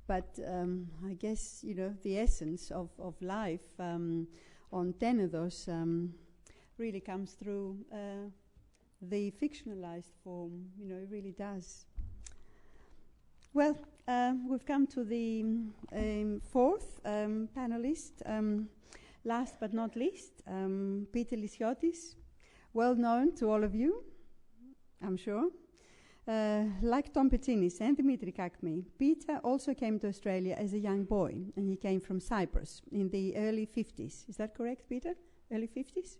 But I guess, the essence of life on Tenedos really comes through the fictionalized form, it really does. Well, we've come to the fourth panelist. Last but not least, Peter Lyssiotis, well known to all of you, I'm sure. Like Tom Petsinis and Dmetri Kakmi, Peter also came to Australia as a young boy, and he came from Cyprus in the early 50s. Is that correct, Peter? Early 50s?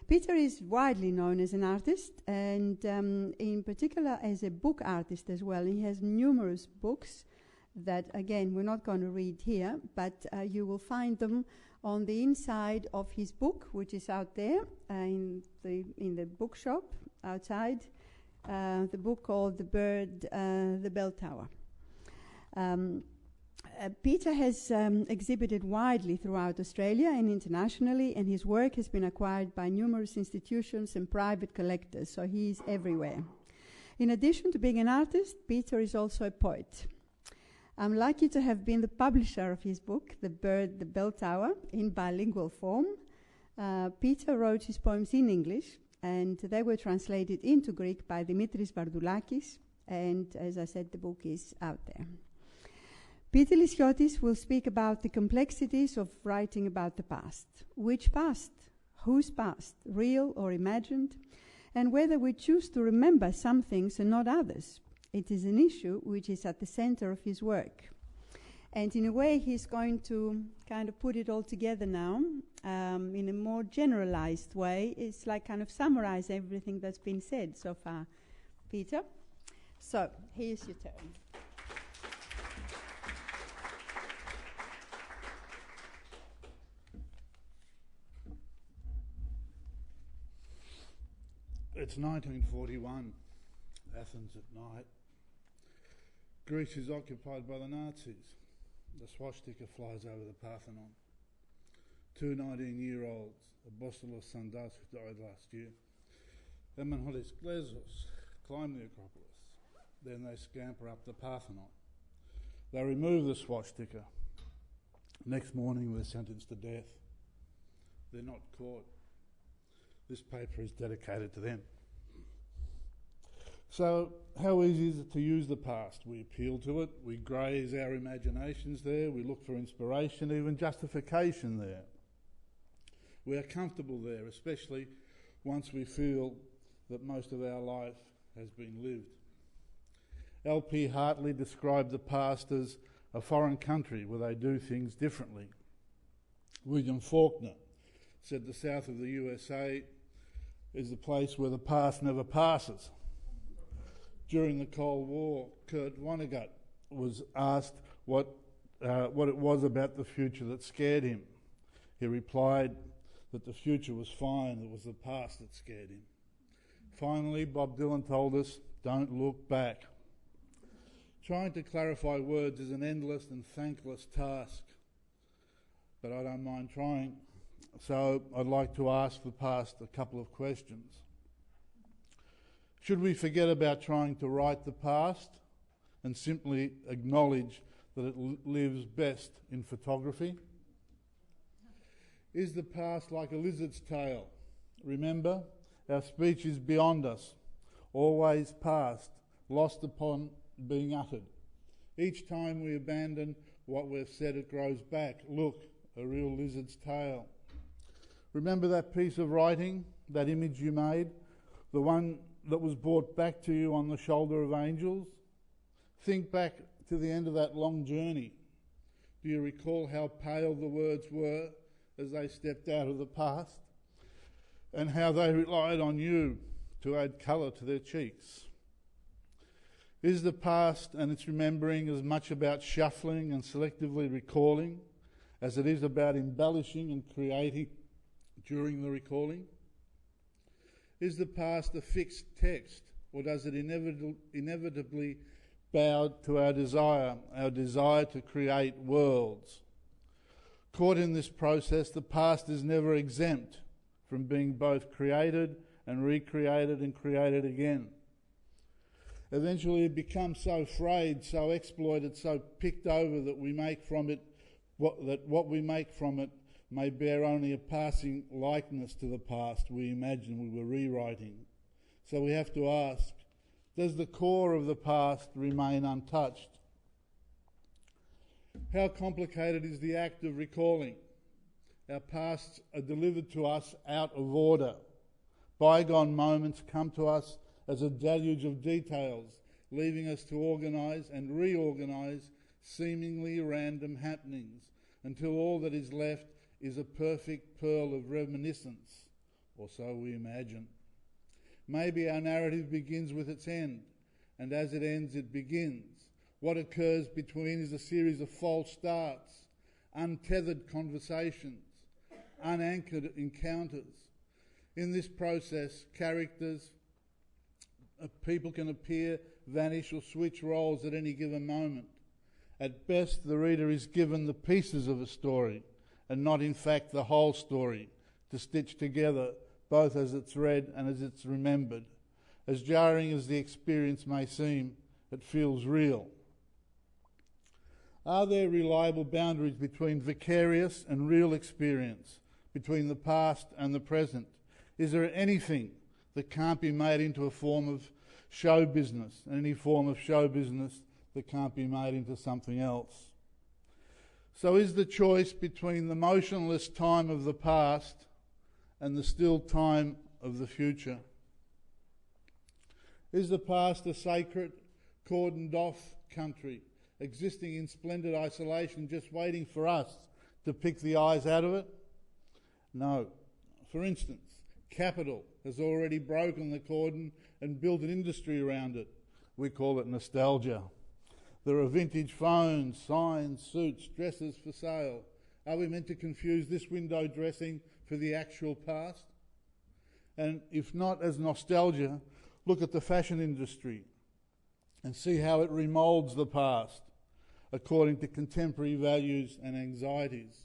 Peter is widely known as an artist, and in particular as a book artist as well. He has numerous books that, again, we're not going to read here, but you will find them on the inside of his book, which is out there in the bookshop outside. The book called The Bird, the Bell Tower. Peter has exhibited widely throughout Australia and internationally, and his work has been acquired by numerous institutions and private collectors, so he is everywhere. In addition to being an artist, Peter is also a poet. I'm lucky to have been the publisher of his book, The Bird, the Bell Tower, in bilingual form. Peter wrote his poems in English and they were translated into Greek by Dimitris Vardoulakis, and as I said, the book is out there. Peter Lyssiotis will speak about the complexities of writing about the past. Which past? Whose past? Real or imagined? And whether we choose to remember some things and not others. It is an issue which is at the center of his work. And in a way, he's going to kind of put it all together now in a more generalized way. It's like kind of summarize everything that's been said so far. Peter? So, here's your turn. It's 1941, Athens at night. Greece is occupied by the Nazis. The swastika flies over the Parthenon. 2 19-year-olds, Apostolos Sandas, who died last year, and Manholis Glezos, climb the Acropolis. Then they scamper up the Parthenon. They remove the swastika. Next morning they're sentenced to death. They're not caught. This paper is dedicated to them. So, how easy is it to use the past? We appeal to it, we graze our imaginations there, we look for inspiration, even justification there. We are comfortable there, especially once we feel that most of our life has been lived. L.P. Hartley described the past as a foreign country where they do things differently. William Faulkner said the south of the USA is the place where the past never passes. During the Cold War, Kurt Vonnegut was asked what it was about the future that scared him. He replied that the future was fine, it was the past that scared him. Finally, Bob Dylan told us, don't look back. Trying to clarify words is an endless and thankless task, but I don't mind trying. So I'd like to ask the past a couple of questions. Should we forget about trying to write the past and simply acknowledge that it lives best in photography? Is the past like a lizard's tail? Remember, our speech is beyond us, always past, lost upon being uttered. Each time we abandon what we've said, it grows back. Look, a real lizard's tail. Remember that piece of writing, that image you made, the one that was brought back to you on the shoulder of angels? Think back to the end of that long journey. Do you recall how pale the words were as they stepped out of the past, and how they relied on you to add colour to their cheeks? Is the past and its remembering as much about shuffling and selectively recalling as it is about embellishing and creating during the recalling? Is the past a fixed text, or does it inevitably bow to our desire to create worlds? Caught in this process, the past is never exempt from being both created and recreated and created again. Eventually it becomes so frayed, so exploited, so picked over that we make from it what we make from it may bear only a passing likeness to the past we imagine we were rewriting. So we have to ask, does the core of the past remain untouched? How complicated is the act of recalling? Our pasts are delivered to us out of order. Bygone moments come to us as a deluge of details, leaving us to organise and reorganise seemingly random happenings until all that is left is a perfect pearl of reminiscence, or so we imagine. Maybe our narrative begins with its end, and as it ends, it begins. What occurs between is a series of false starts, untethered conversations, unanchored encounters. In this process, characters, people can appear, vanish, or switch roles at any given moment. At best, the reader is given the pieces of a story, and not in fact the whole story, to stitch together both as it's read and as it's remembered. As jarring as the experience may seem, it feels real. Are there reliable boundaries between vicarious and real experience, between the past and the present? Is there anything that can't be made into a form of show business, and any form of show business that can't be made into something else. So is the choice between the motionless time of the past and the still time of the future? Is the past a sacred, cordoned off country, existing in splendid isolation, just waiting for us to pick the eyes out of it? No. For instance, capital has already broken the cordon and built an industry around it. We call it nostalgia. There are vintage phones, signs, suits, dresses for sale. Are we meant to confuse this window dressing for the actual past? And if not as nostalgia, look at the fashion industry and see how it remoulds the past according to contemporary values and anxieties.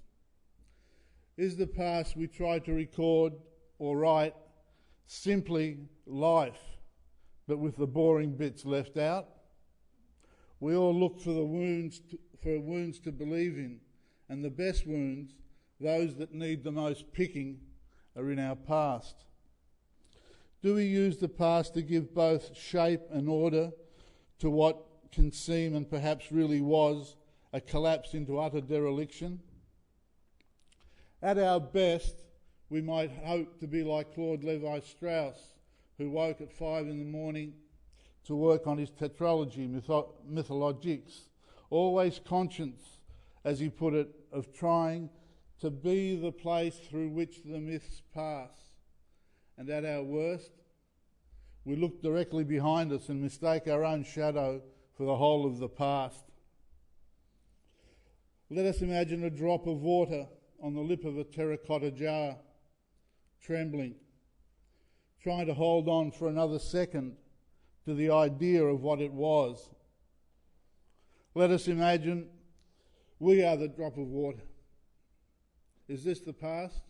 Is the past we try to record or write simply life, but with the boring bits left out? We all look for wounds to believe in, and the best wounds, those that need the most picking, are in our past. Do we use the past to give both shape and order to what can seem and perhaps really was a collapse into utter dereliction? At our best, we might hope to be like Claude Levi-Strauss, who woke at 5 a.m. to work on his tetralogy, Mythologiques, always conscious, as he put it, of trying to be the place through which the myths pass. And at our worst, we look directly behind us and mistake our own shadow for the whole of the past. Let us imagine a drop of water on the lip of a terracotta jar, trembling, trying to hold on for another second to the idea of what it was. Let us imagine we are the drop of water. Is this the past?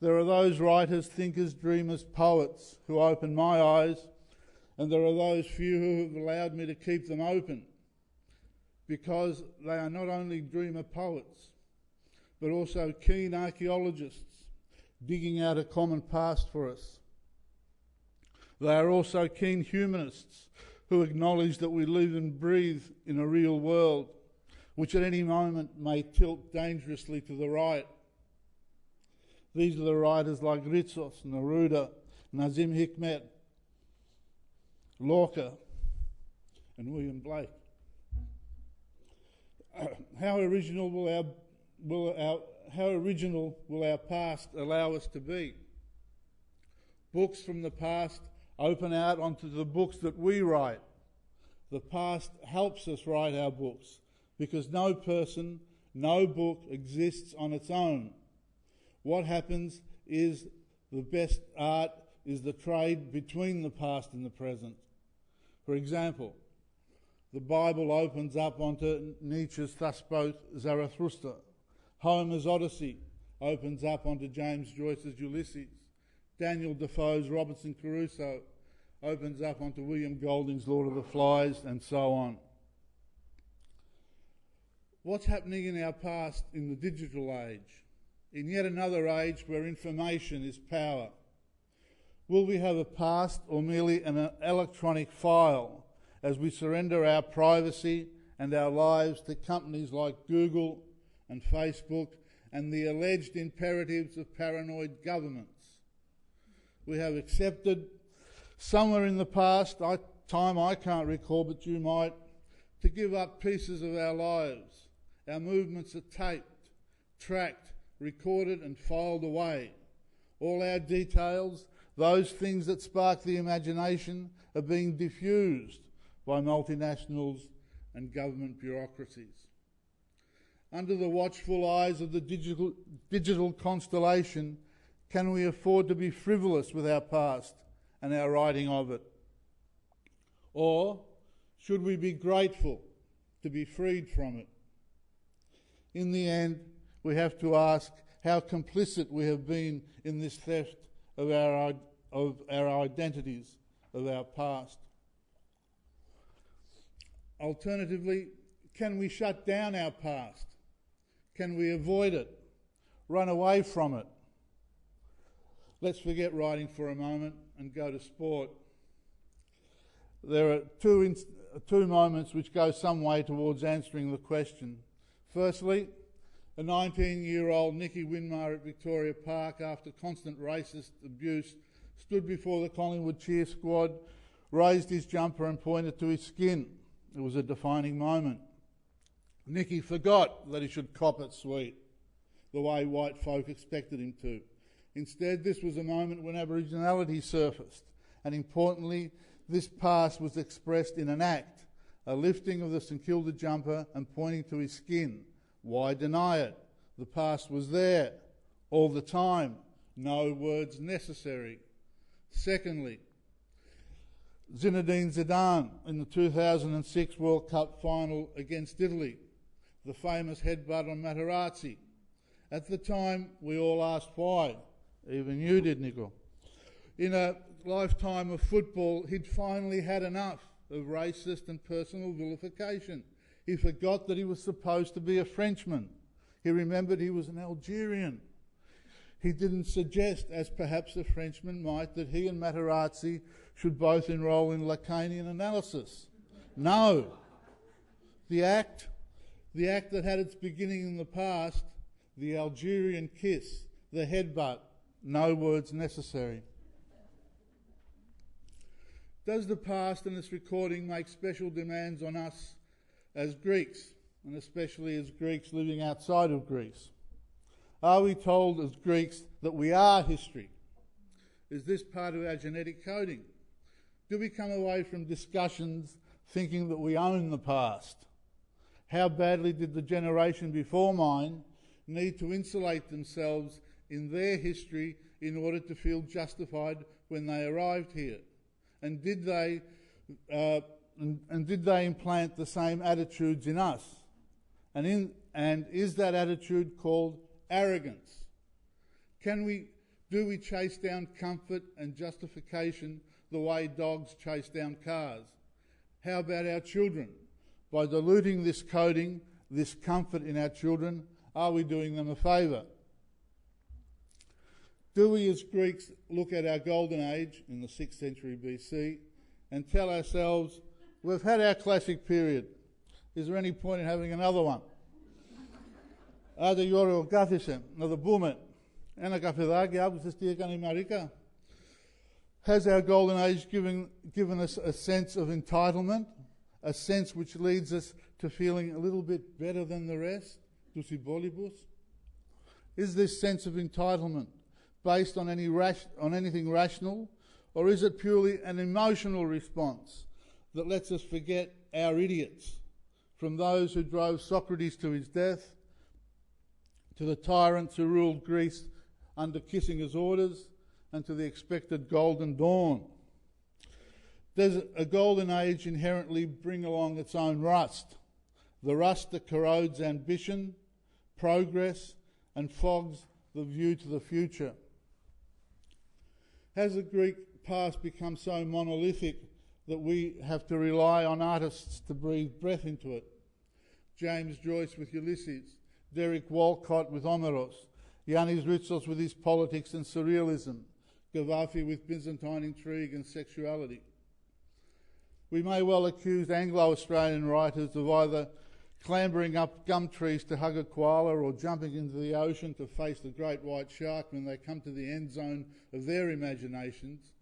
There are those writers, thinkers, dreamers, poets who open my eyes, and there are those few who have allowed me to keep them open, because they are not only dreamer poets, but also keen archaeologists digging out a common past for us. They are also keen humanists who acknowledge that we live and breathe in a real world, which at any moment may tilt dangerously to the right. These are the writers like Ritsos, Neruda, Nazim Hikmet, Lorca, and William Blake. How original will our past allow us to be? Books from the past open out onto the books that we write. The past helps us write our books, because no person, no book exists on its own. What happens is the best art is the trade between the past and the present. For example, the Bible opens up onto Nietzsche's Thus Spoke Zarathustra. Homer's Odyssey opens up onto James Joyce's Ulysses. Daniel Defoe's Robinson Crusoe opens up onto William Golding's Lord of the Flies, and so on. What's happening in our past in the digital age? In yet another age where information is power? Will we have a past or merely an electronic file as we surrender our privacy and our lives to companies like Google and Facebook and the alleged imperatives of paranoid governments? We have accepted somewhere in the past, time I can't recall, but you might, to give up pieces of our lives. Our movements are taped, tracked, recorded and filed away. All our details, those things that spark the imagination, are being diffused by multinationals and government bureaucracies. Under the watchful eyes of the digital constellation, can we afford to be frivolous with our past and our writing of it? Or should we be grateful to be freed from it? In the end, we have to ask how complicit we have been in this theft of our identities, of our past. Alternatively, can we shut down our past? Can we avoid it? Run away from it? Let's forget writing for a moment and go to sport. There are two moments which go some way towards answering the question. Firstly, a 19-year-old Nicky Winmar at Victoria Park, after constant racist abuse, stood before the Collingwood cheer squad, raised his jumper and pointed to his skin. It was a defining moment. Nicky forgot that he should cop it sweet, the way white folk expected him to. Instead, this was a moment when Aboriginality surfaced, and importantly, this past was expressed in an act, a lifting of the St Kilda jumper and pointing to his skin. Why deny it? The past was there, all the time, no words necessary. Secondly, Zinedine Zidane in the 2006 World Cup final against Italy, the famous headbutt on Materazzi. At the time, we all asked why. Even you did, Nico. In a lifetime of football, he'd finally had enough of racist and personal vilification. He forgot that he was supposed to be a Frenchman. He remembered he was an Algerian. He didn't suggest, as perhaps a Frenchman might, that he and Materazzi should both enrol in Lacanian analysis. No. The act that had its beginning in the past, the Algerian kiss, the headbutt, no words necessary. Does the past and its recording make special demands on us as Greeks, and especially as Greeks living outside of Greece? Are we told as Greeks that we are history? Is this part of our genetic coding? Do we come away from discussions thinking that we own the past? How badly did the generation before mine need to insulate themselves in their history in order to feel justified when they arrived here? And did they implant the same attitudes in us? And is that attitude called arrogance? Do we chase down comfort and justification the way dogs chase down cars? How about our children? By diluting this coding, this comfort in our children, are we doing them a favour? Do we as Greeks look at our golden age in the 6th century BC and tell ourselves, we've had our classic period, is there any point in having another one? Ada Yoro Gathisen, another boomet, Anna Kafedaki, Abusistia Marika. Has our golden age given us a sense of entitlement, a sense which leads us to feeling a little bit better than the rest? Is this sense of entitlement based on anything rational, or is it purely an emotional response that lets us forget our idiots, from those who drove Socrates to his death, to the tyrants who ruled Greece under Kissinger's orders, and to the expected golden dawn? Does a golden age inherently bring along its own rust? The rust that corrodes ambition, progress, and fogs the view to the future. Has the Greek past become so monolithic that we have to rely on artists to breathe breath into it? James Joyce with Ulysses, Derek Walcott with Omeros, Yanis Ritsos with his politics and surrealism, Gaddafi with Byzantine intrigue and sexuality. We may well accuse Anglo-Australian writers of either clambering up gum trees to hug a koala or jumping into the ocean to face the great white shark when they come to the end zone of their imaginations.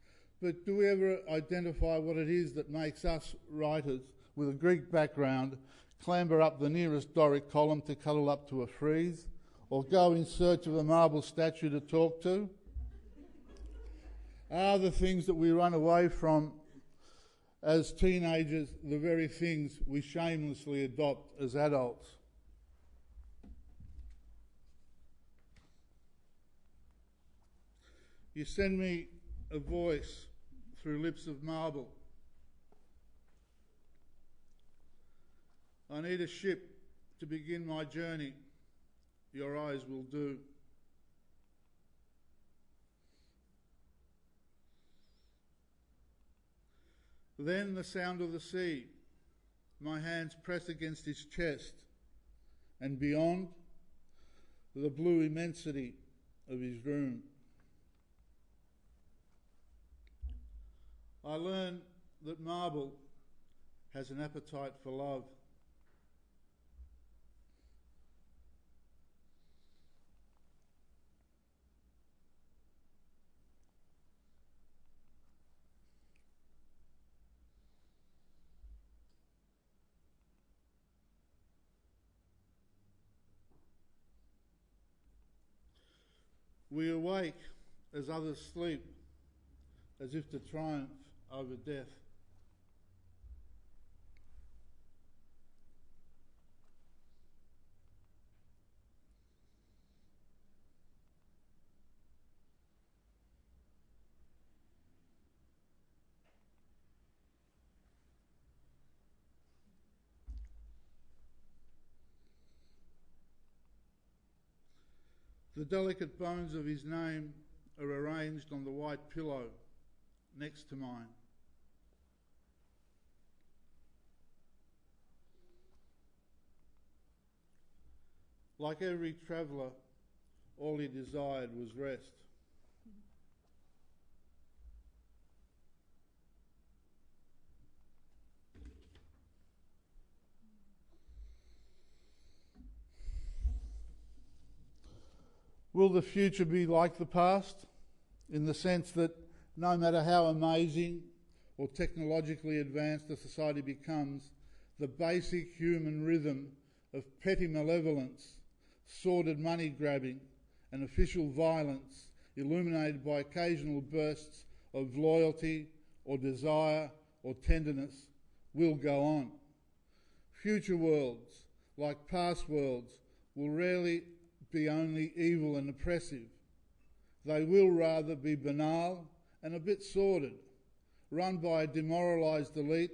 But do we ever identify what it is that makes us writers with a Greek background clamber up the nearest Doric column to cuddle up to a frieze, or go in search of a marble statue to talk to? Are the things that we run away from as teenagers the very things we shamelessly adopt as adults? You send me a voice through lips of marble. I need a ship to begin my journey. Your eyes will do. Then the sound of the sea, my hands press against his chest, and beyond, the blue immensity of his room. I learn that marble has an appetite for love. We awake as others sleep, as if to triumph over death. The delicate bones of his name are arranged on the white pillow next to mine. Like every traveller, all he desired was rest. Will the future be like the past, in the sense that no matter how amazing or technologically advanced a society becomes, the basic human rhythm of petty malevolence, sordid money grabbing and official violence, illuminated by occasional bursts of loyalty or desire or tenderness, will go on? Future worlds, like past worlds, will rarely be only evil and oppressive. They will rather be banal and a bit sordid, run by a demoralised elite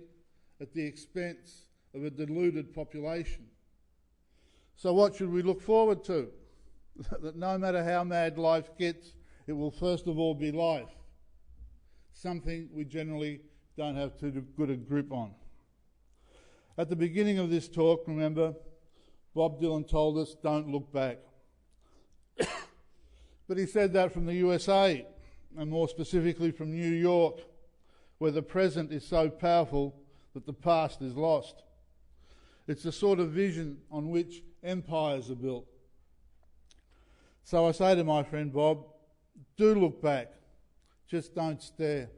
at the expense of a deluded population. So what should we look forward to? That no matter how mad life gets, it will first of all be life, something we generally don't have too good a grip on. At the beginning of this talk, remember, Bob Dylan told us, don't look back. But he said that from the USA, and more specifically from New York, where the present is so powerful that the past is lost. It's the sort of vision on which empires are built. So I say to my friend Bob, do look back, just don't stare.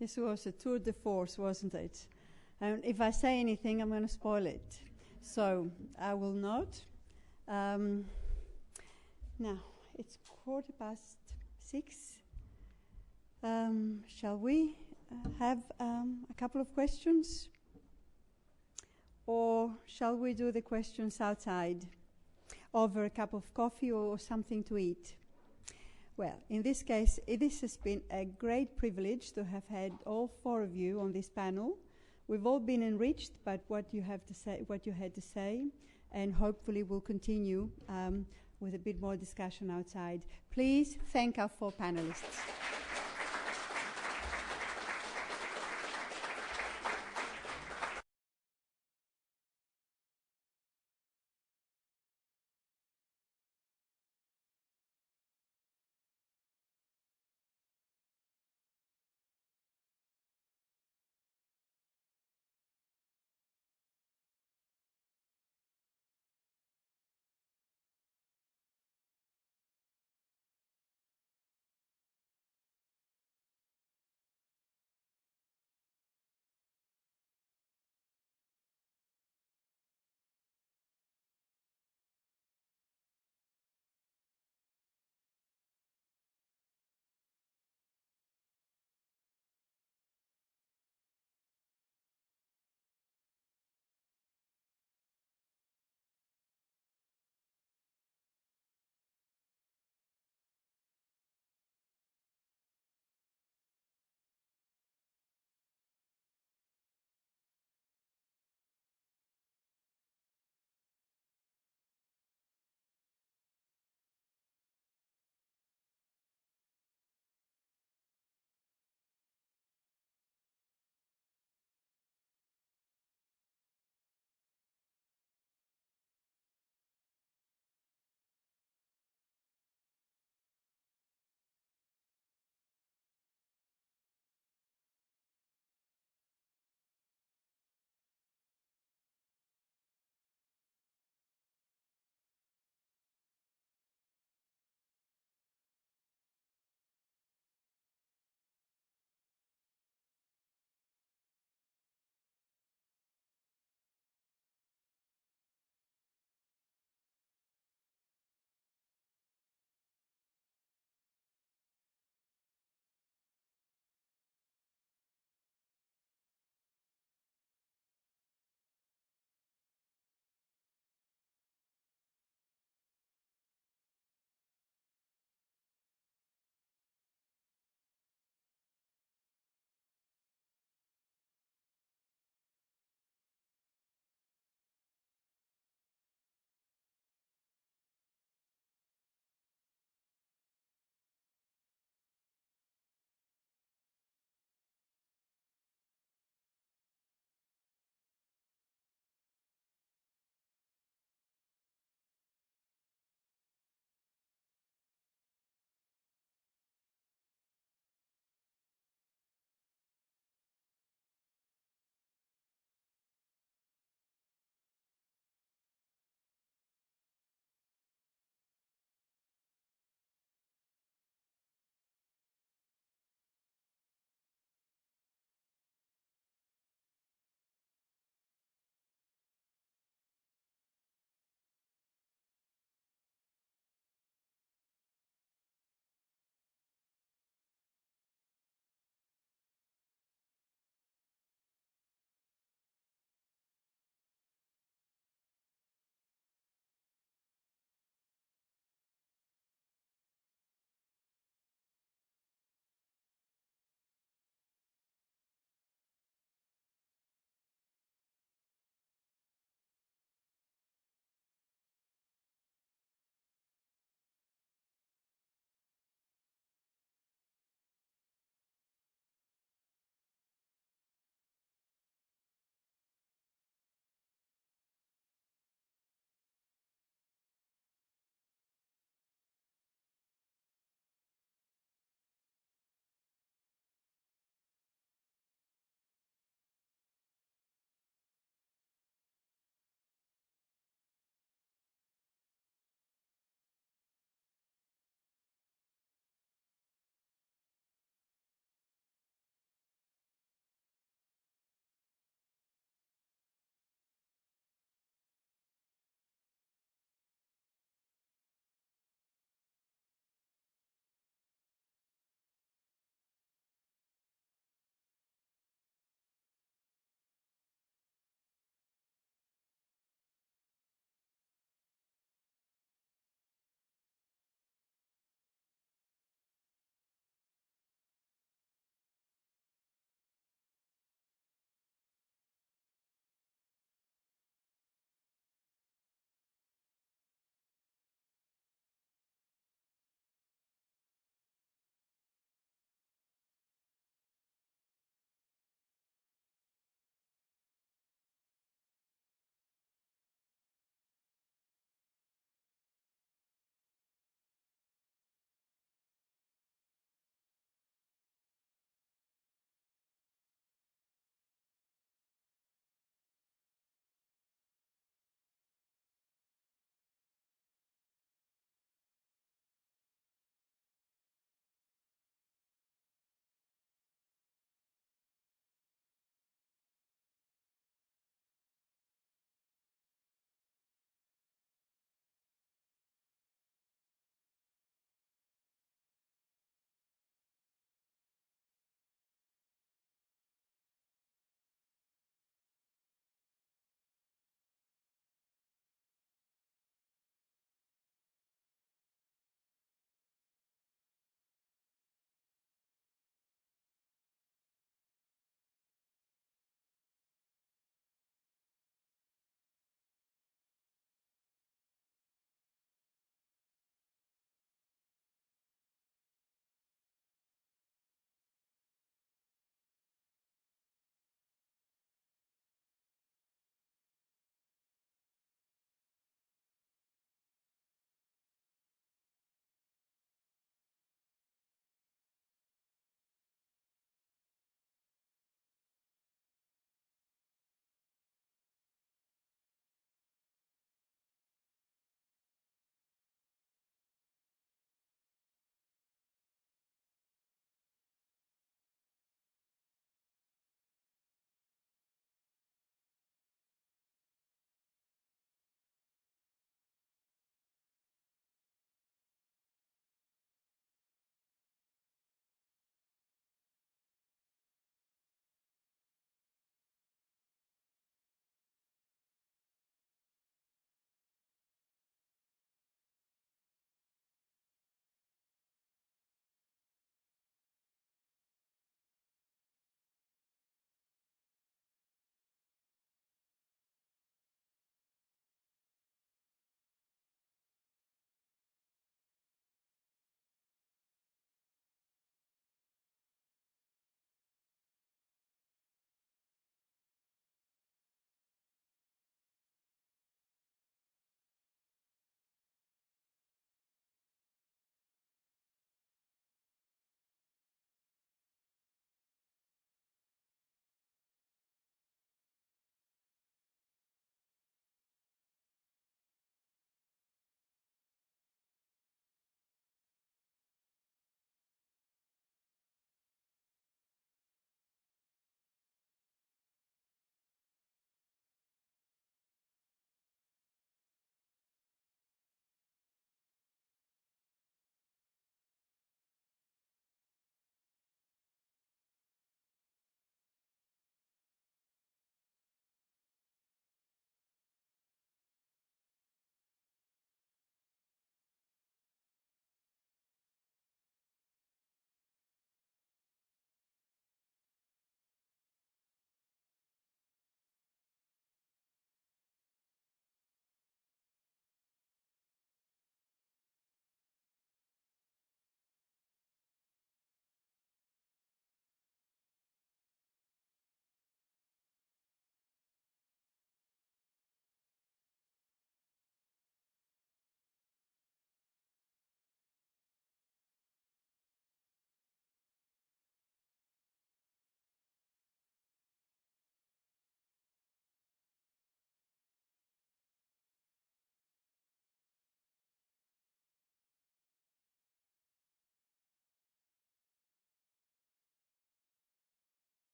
This was a tour de force, wasn't it? And if I say anything, I'm going to spoil it. So I will not. Now, it's 6:15. Shall we have a couple of questions? Or shall we do the questions outside over a cup of coffee or something to eat? Well, in this case, this has been a great privilege to have had all four of you on this panel. We've all been enriched by what you had to say, and hopefully we'll continue with a bit more discussion outside. Please thank our four panelists.